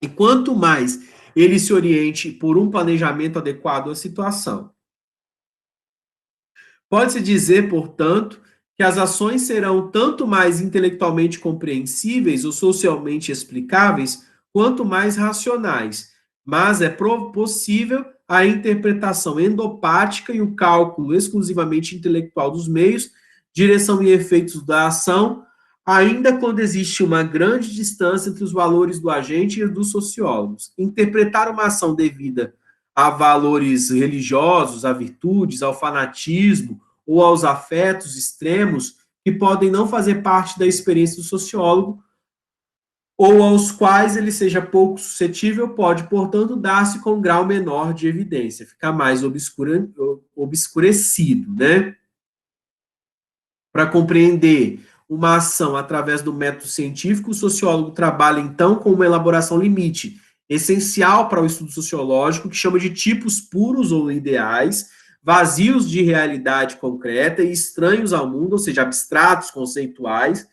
E quanto mais ele se oriente por um planejamento adequado à situação. Pode-se dizer, portanto, que as ações serão tanto mais intelectualmente compreensíveis ou socialmente explicáveis, quanto mais racionais, mas é possível a interpretação endopática e o cálculo exclusivamente intelectual dos meios, direção e efeitos da ação, ainda quando existe uma grande distância entre os valores do agente e dos sociólogos. Interpretar uma ação devida a valores religiosos, a virtudes, ao fanatismo ou aos afetos extremos que podem não fazer parte da experiência do sociólogo ou aos quais ele seja pouco suscetível, pode, portanto, dar-se com um grau menor de evidência, ficar mais obscurecido, né? Para compreender uma ação através do método científico, o sociólogo trabalha, então, com uma elaboração limite, essencial para o estudo sociológico, que chama de tipos puros ou ideais, vazios de realidade concreta e estranhos ao mundo, ou seja, abstratos, conceituais,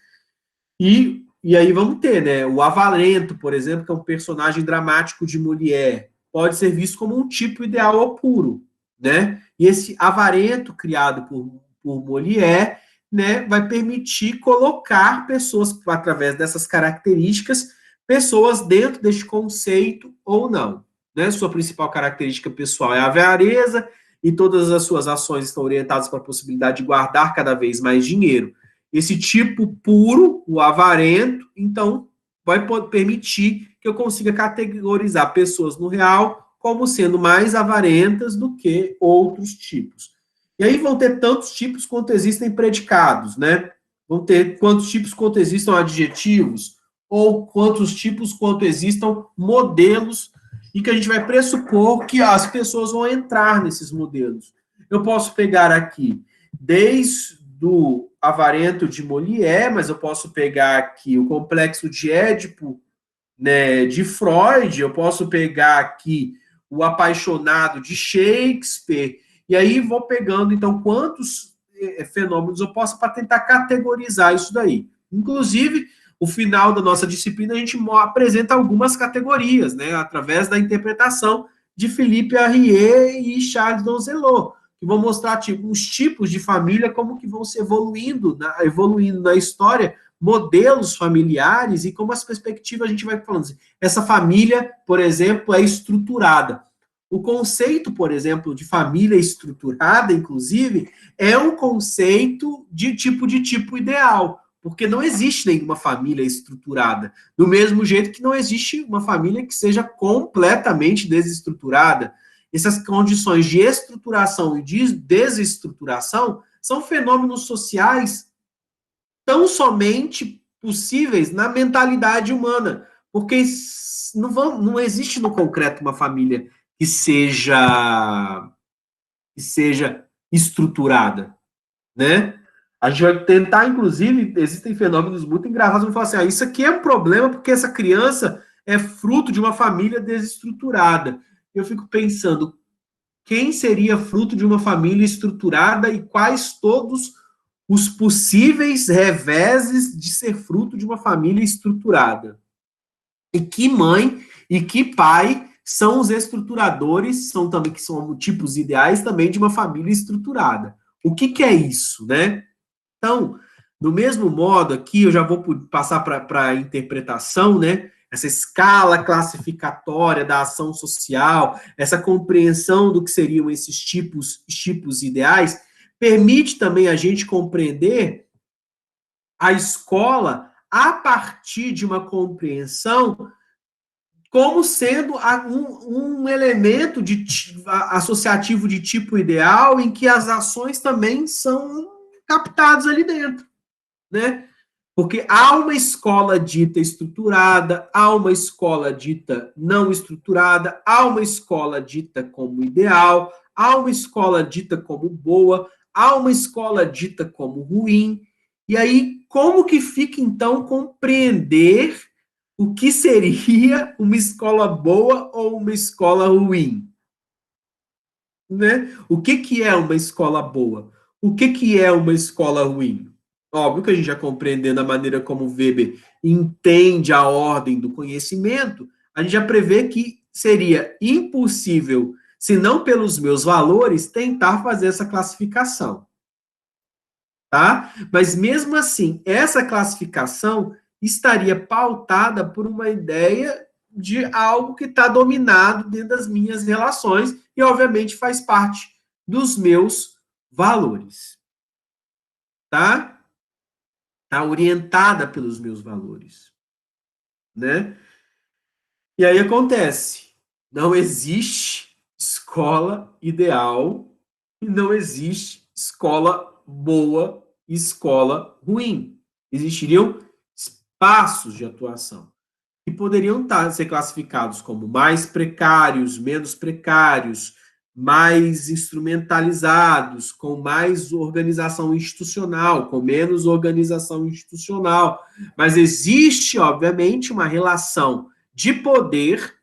e aí vamos ter, né, o Avarento, por exemplo, que é um personagem dramático de Molière, pode ser visto como um tipo ideal ou puro, né, e esse Avarento, criado por Molière, né, vai permitir colocar pessoas, através dessas características, pessoas dentro deste conceito ou não. Né? Sua principal característica pessoal é a avareza e todas as suas ações estão orientadas para a possibilidade de guardar cada vez mais dinheiro. Esse tipo puro, o avarento, então, vai permitir que eu consiga categorizar pessoas no real como sendo mais avarentas do que outros tipos. E aí vão ter tantos tipos quanto existem predicados, né? Vão ter quantos tipos quanto existam adjetivos, ou quantos tipos quanto existam modelos, e que a gente vai pressupor que as pessoas vão entrar nesses modelos. Eu posso pegar aqui desde o Avarento de Molière, mas eu posso pegar aqui o Complexo de Édipo, né, de Freud, eu posso pegar aqui o Apaixonado de Shakespeare, e aí vou pegando, então, quantos fenômenos eu posso para tentar categorizar isso daí. Inclusive, no final da nossa disciplina, a gente apresenta algumas categorias, né, através da interpretação de Philippe Arrier e Charles Donzelot, que vão mostrar tipo, os tipos de família, como que vão se evoluindo na história, modelos familiares e como as perspectivas a gente vai falando assim, essa família, por exemplo, é estruturada. O conceito, por exemplo, de família estruturada, inclusive, é um conceito de tipo ideal, porque não existe nenhuma família estruturada. Do mesmo jeito que não existe uma família que seja completamente desestruturada. Essas condições de estruturação e de desestruturação são fenômenos sociais tão somente possíveis na mentalidade humana, porque não existe no concreto uma família que seja estruturada, né? A gente vai tentar, inclusive, existem fenômenos muito engraçados, vamos falar assim, isso aqui é um problema porque essa criança é fruto de uma família desestruturada. Eu fico pensando, quem seria fruto de uma família estruturada e quais todos os possíveis reveses de ser fruto de uma família estruturada? E que mãe e que pai são os estruturadores, que são tipos ideais também de uma família estruturada. O que é isso, né? Então, do mesmo modo, aqui eu já vou passar para a interpretação, né? Essa escala classificatória da ação social, essa compreensão do que seriam esses tipos ideais, permite também a gente compreender a escola a partir de uma compreensão como sendo um elemento associativo de tipo ideal em que as ações também são captadas ali dentro, né? Porque há uma escola dita estruturada, há uma escola dita não estruturada, há uma escola dita como ideal, há uma escola dita como boa, há uma escola dita como ruim. E aí, como que fica, então, compreender o que seria uma escola boa ou uma escola ruim? Né? O que é uma escola boa? O que é uma escola ruim? Óbvio que a gente já compreendendo a maneira como Weber entende a ordem do conhecimento, a gente já prevê que seria impossível, se não pelos meus valores, tentar fazer essa classificação. Tá? Mas mesmo assim, essa classificação estaria pautada por uma ideia de algo que está dominado dentro das minhas relações e, obviamente, faz parte dos meus valores. Tá? Está orientada pelos meus valores. Né? E aí acontece, não existe escola ideal e não existe escola boa e escola ruim. Existiriam espaços de atuação que poderiam ser classificados como mais precários, menos precários, mais instrumentalizados, com mais organização institucional, com menos organização institucional. Mas existe, obviamente, uma relação de poder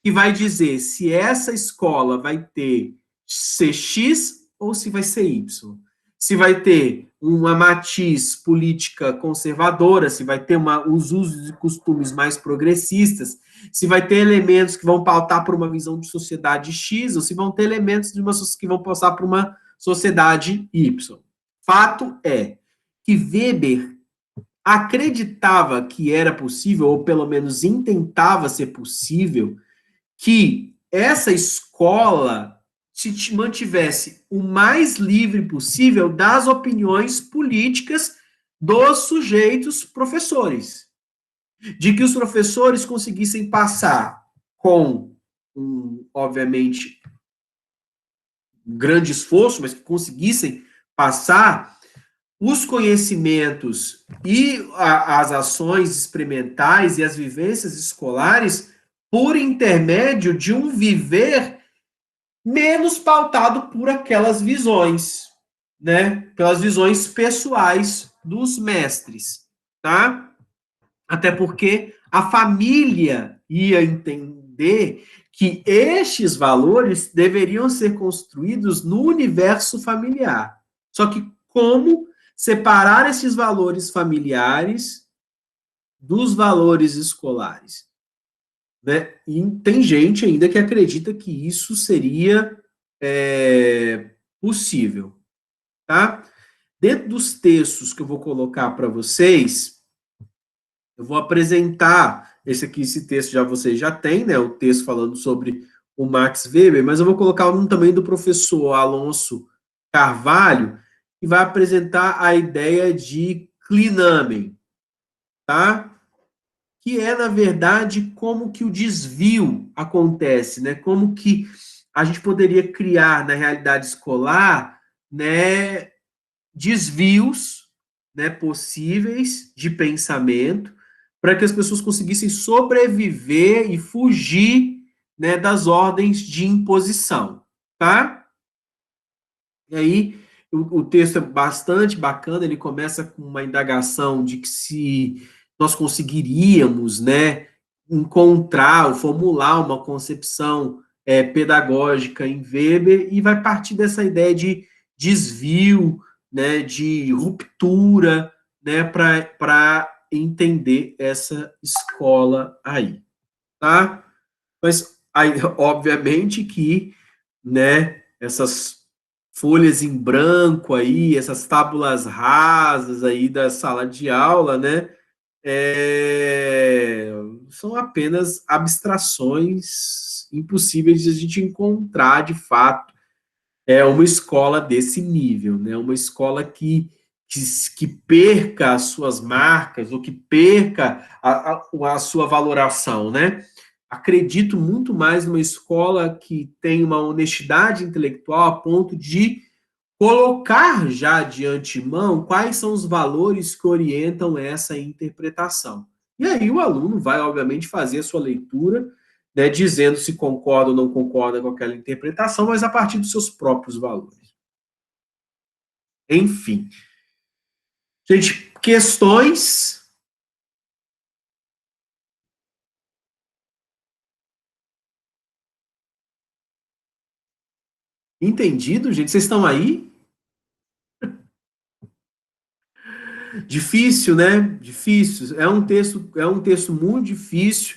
que vai dizer se essa escola vai ter ser X ou se vai ser Y. Se vai ter uma matiz política conservadora, se vai ter os usos e costumes mais progressistas, se vai ter elementos que vão pautar por uma visão de sociedade X, ou se vão ter elementos que vão passar por uma sociedade Y. Fato é que Weber acreditava que era possível, ou pelo menos intentava ser possível, que essa escola se mantivesse o mais livre possível das opiniões políticas dos sujeitos professores. De que os professores conseguissem passar com, obviamente, um grande esforço, mas que conseguissem passar os conhecimentos e as ações experimentais e as vivências escolares por intermédio de um viver menos pautado por aquelas visões, né? Pelas visões pessoais dos mestres, tá? Até porque a família ia entender que estes valores deveriam ser construídos no universo familiar. Só que como separar esses valores familiares dos valores escolares? Né? E tem gente ainda que acredita que isso seria possível, tá? Dentro dos textos que eu vou colocar para vocês, eu vou apresentar esse texto já vocês já têm, né? O texto falando sobre o Max Weber, mas eu vou colocar um também do professor Alonso Carvalho, que vai apresentar a ideia de clinamen, tá? Que é, na verdade, como que o desvio acontece, né? Como que a gente poderia criar na realidade escolar, né, desvios, né, possíveis de pensamento para que as pessoas conseguissem sobreviver e fugir, né, das ordens de imposição, tá? E aí o texto é bastante bacana, ele começa com uma indagação de que se nós conseguiríamos, né, encontrar ou formular uma concepção pedagógica em Weber, e vai partir dessa ideia de desvio, né, de ruptura, né, para entender essa escola aí, tá? Mas aí, obviamente que, né, essas folhas em branco aí, essas tábulas rasas aí da sala de aula, né, são apenas abstrações impossíveis de a gente encontrar, de fato, uma escola desse nível, né, uma escola que perca as suas marcas, ou que perca a sua valoração, né? Acredito muito mais numa escola que tem uma honestidade intelectual a ponto de colocar já de antemão quais são os valores que orientam essa interpretação. E aí o aluno vai, obviamente, fazer a sua leitura, né, dizendo se concorda ou não concorda com aquela interpretação, mas a partir dos seus próprios valores. Enfim. Gente, questões. Entendido, gente? Vocês estão aí? Difícil, né? Difícil. É um texto muito difícil.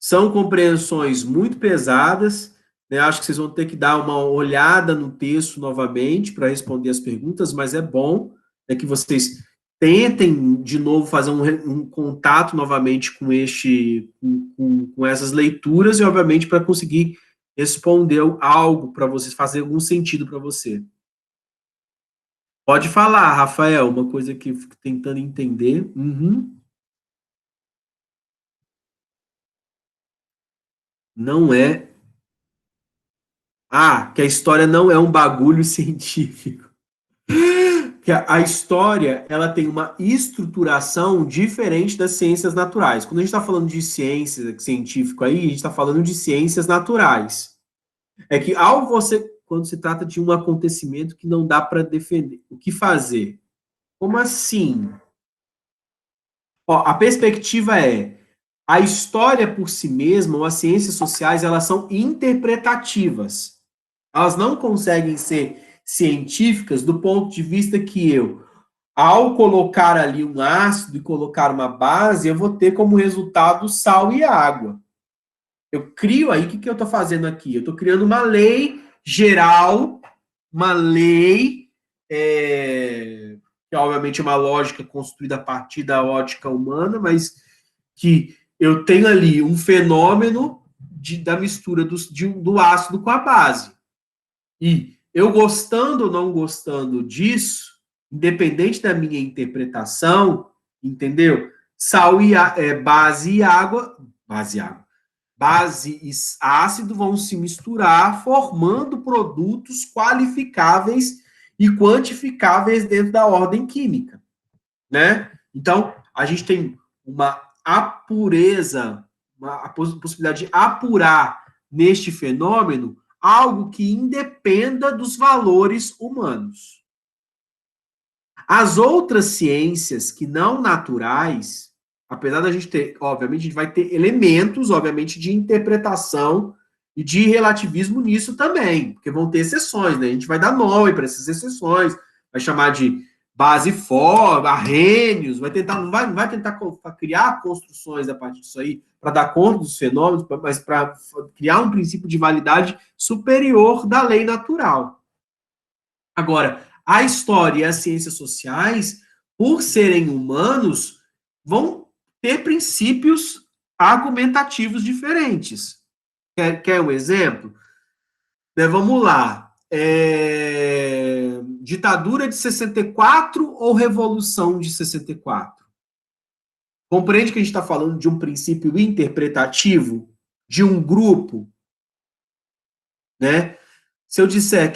São compreensões muito pesadas, né? Acho que vocês vão ter que dar uma olhada no texto novamente para responder as perguntas, mas é bom, né, que vocês tentem de novo fazer um contato novamente com essas leituras, e obviamente para conseguir responder algo para vocês, fazer algum sentido para você. Pode falar, Rafael, uma coisa que eu fico tentando entender. Uhum. Não é. Ah, que a história não é um bagulho científico. Que a história, ela tem uma estruturação diferente das ciências naturais. Quando a gente está falando de ciência científica aí, a gente está falando de ciências naturais. É que quando se trata de um acontecimento que não dá para defender, o que fazer? Como assim? Ó, a perspectiva é: a história por si mesma, ou as ciências sociais, elas são interpretativas. Elas não conseguem ser científicas do ponto de vista que ao colocar ali um ácido e colocar uma base, eu vou ter como resultado sal e água. Eu crio aí, o que eu estou fazendo aqui? Eu estou criando uma lei geral, uma lei, que obviamente é uma lógica construída a partir da ótica humana, mas que eu tenho ali um fenômeno da mistura do ácido com a base. E eu gostando ou não gostando disso, independente da minha interpretação, entendeu? Sal e base e água, base e ácido vão se misturar, formando produtos qualificáveis e quantificáveis dentro da ordem química, né? Então, a gente tem uma apureza, a possibilidade de apurar neste fenômeno algo que independa dos valores humanos. As outras ciências que não naturais, apesar da gente ter, obviamente, a gente vai ter elementos, obviamente, de interpretação e de relativismo nisso também, porque vão ter exceções, né? A gente vai dar nome para essas exceções, vai chamar de base for, arrhenius, não vai tentar criar construções a partir disso aí para dar conta dos fenômenos, mas para criar um princípio de validade superior da lei natural. Agora, a história e as ciências sociais, por serem humanos, vão ter princípios argumentativos diferentes. Quer um exemplo? Vamos lá. Ditadura de 64 ou Revolução de 64? Compreende que a gente está falando de um princípio interpretativo de um grupo, né? Se eu disser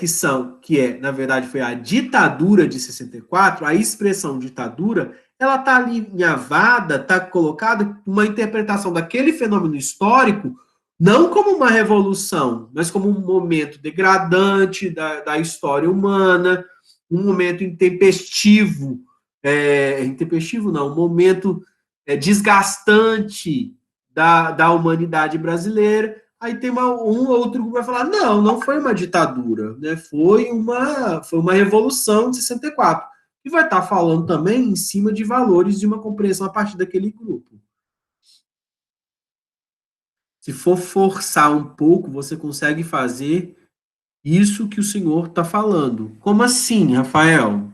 na verdade, foi a ditadura de 64, a expressão ditadura, ela está alinhavada, está colocada uma interpretação daquele fenômeno histórico, não como uma revolução, mas como um momento degradante da história humana, um momento intempestivo, intempestivo não, um momento desgastante da humanidade brasileira. Aí tem um outro grupo que vai falar, não foi uma ditadura, né? Foi uma revolução de 64. E vai estar falando também em cima de valores de uma compreensão a partir daquele grupo. Se for forçar um pouco, você consegue fazer isso que o senhor está falando. Como assim, Rafael?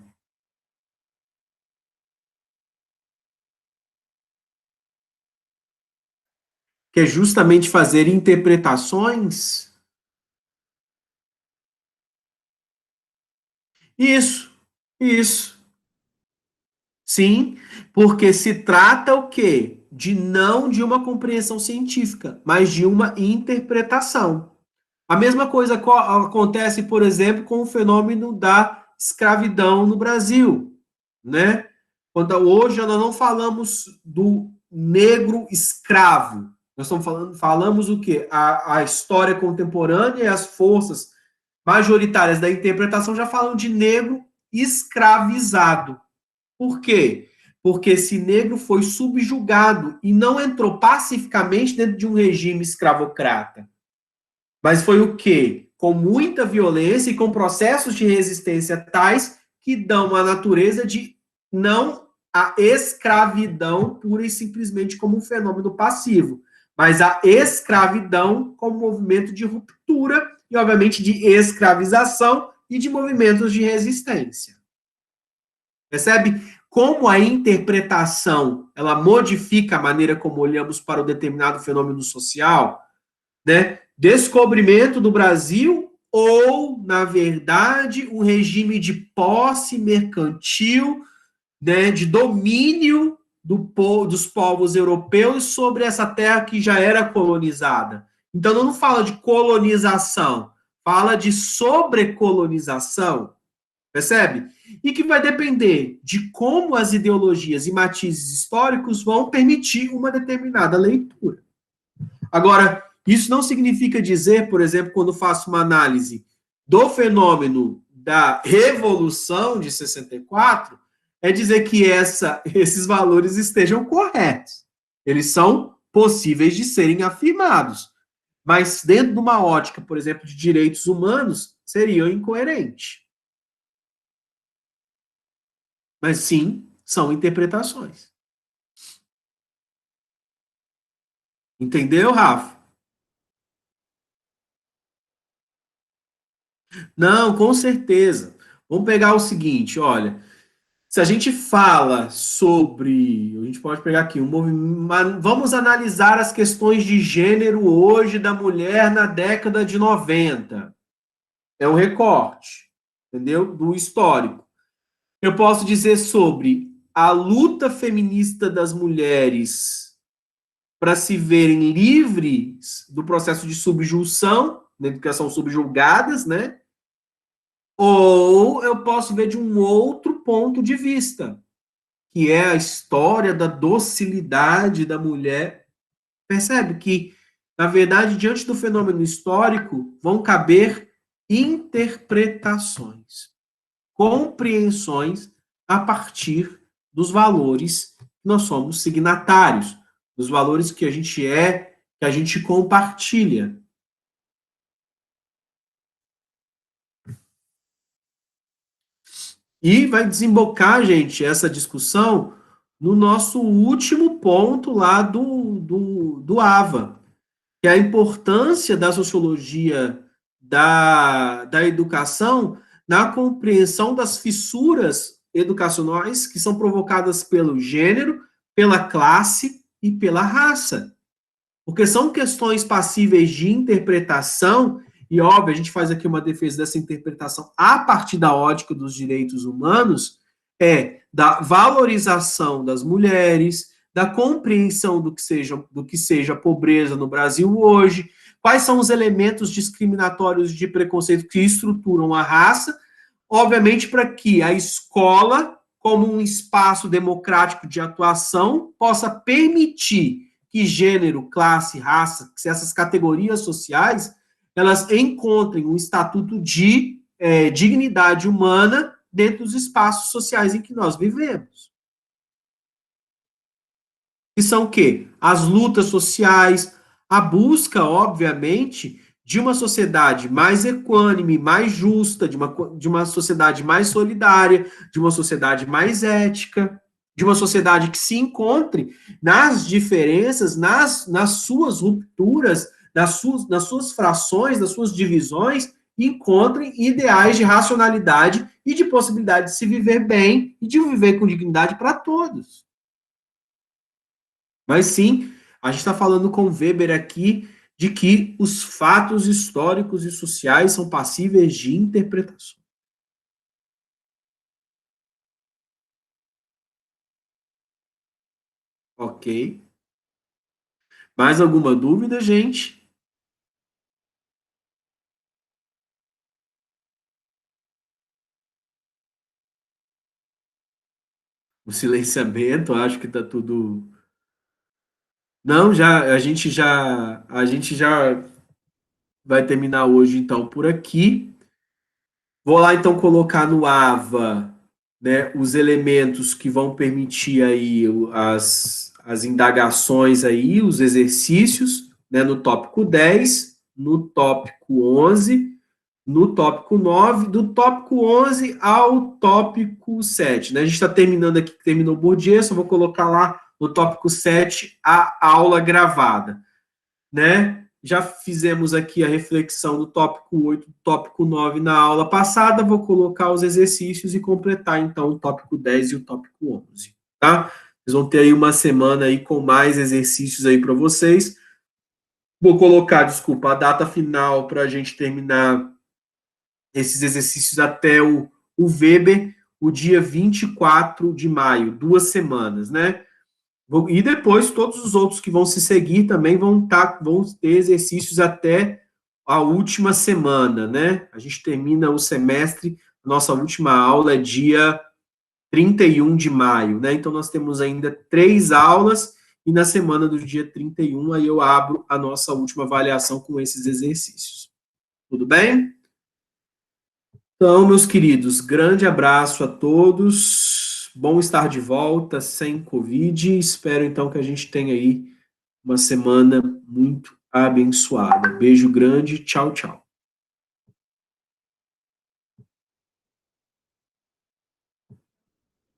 Que é justamente fazer interpretações. Isso. Sim, porque se trata o quê? Não de uma compreensão científica, mas de uma interpretação. A mesma coisa acontece, por exemplo, com o fenômeno da escravidão no Brasil, né? Quando hoje nós não falamos do negro escravo, nós falamos o quê? A história contemporânea e as forças majoritárias da interpretação já falam de negro escravizado. Por quê? Porque esse negro foi subjugado e não entrou pacificamente dentro de um regime escravocrata. Mas foi o quê? Com muita violência e com processos de resistência tais que dão a natureza de não a escravidão pura e simplesmente como um fenômeno passivo, mas a escravidão como movimento de ruptura e, obviamente, de escravização e de movimentos de resistência. Percebe como a interpretação ela modifica a maneira como olhamos para o determinado fenômeno social, né? Descobrimento do Brasil ou, na verdade, um regime de posse mercantil, né, de domínio dos povos europeus sobre essa terra que já era colonizada. Então, não fala de colonização, fala de sobrecolonização, percebe? E que vai depender de como as ideologias e matizes históricos vão permitir uma determinada leitura. Agora, isso não significa dizer, por exemplo, quando faço uma análise do fenômeno da Revolução de 64, é dizer que esses valores estejam corretos. Eles são possíveis de serem afirmados. Mas dentro de uma ótica, por exemplo, de direitos humanos, seriam incoerentes. Mas sim, são interpretações. Entendeu, Rafa? Não, com certeza. Vamos pegar o seguinte, olha, se a gente fala sobre, a gente pode pegar aqui um movimento, vamos analisar as questões de gênero hoje da mulher na década de 90. É um recorte, entendeu? Do histórico. Eu posso dizer sobre a luta feminista das mulheres para se verem livres do processo de subjulsão, né, que são subjugadas, né? Ou eu posso ver de um outro ponto de vista, que é a história da docilidade da mulher. Percebe que Na verdade, diante do fenômeno histórico, vão caber interpretações, compreensões a partir dos valores que nós somos signatários, dos valores que a gente que a gente compartilha. E vai desembocar, gente, essa discussão no nosso último ponto lá do AVA, que é a importância da sociologia da educação na compreensão das fissuras educacionais que são provocadas pelo gênero, pela classe e pela raça. Porque são questões passíveis de interpretação, e óbvio, a gente faz aqui uma defesa dessa interpretação a partir da ótica dos direitos humanos, da valorização das mulheres, da compreensão do que seja pobreza no Brasil hoje, quais são os elementos discriminatórios de preconceito que estruturam a raça, obviamente para que a escola, como um espaço democrático de atuação, possa permitir que gênero, classe, raça, que essas categorias sociais, elas encontrem um estatuto de dignidade humana dentro dos espaços sociais em que nós vivemos. Que são o quê? As lutas sociais, a busca, obviamente, de uma sociedade mais equânime, mais justa, de uma sociedade mais solidária, de uma sociedade mais ética, de uma sociedade que se encontre nas diferenças, nas suas rupturas, nas suas frações, nas suas divisões, encontrem ideais de racionalidade e de possibilidade de se viver bem e de viver com dignidade para todos. Mas sim, a gente está falando com Weber aqui de que os fatos históricos e sociais são passíveis de interpretação. Ok. Mais alguma dúvida, gente? O silenciamento, acho que está tudo. Não, a gente já vai terminar hoje então por aqui. Vou lá então colocar no AVA, né, os elementos que vão permitir aí as indagações aí, os exercícios, né, no tópico 10, no tópico 11, no tópico 9, do tópico 11 ao tópico 7. Né? A gente está terminando aqui, terminou o Bourdieu, só vou colocar lá no tópico 7 a aula gravada. Né? Já fizemos aqui a reflexão do tópico 8, do tópico 9 na aula passada, vou colocar os exercícios e completar, então, o tópico 10 e o tópico 11, tá? Vocês vão ter aí uma semana aí com mais exercícios aí para vocês. Vou colocar, desculpa, a data final para a gente terminar esses exercícios até o Weber, o dia 24 de maio, 2 semanas, né? E depois todos os outros que vão se seguir também vão ter exercícios até a última semana, né? A gente termina o semestre, nossa última aula é dia 31 de maio, né? Então nós temos ainda 3 aulas e na semana do dia 31 aí eu abro a nossa última avaliação com esses exercícios. Tudo bem? Então, meus queridos, grande abraço a todos. Bom estar de volta sem Covid. Espero então que a gente tenha aí uma semana muito abençoada. Beijo grande. Tchau, tchau.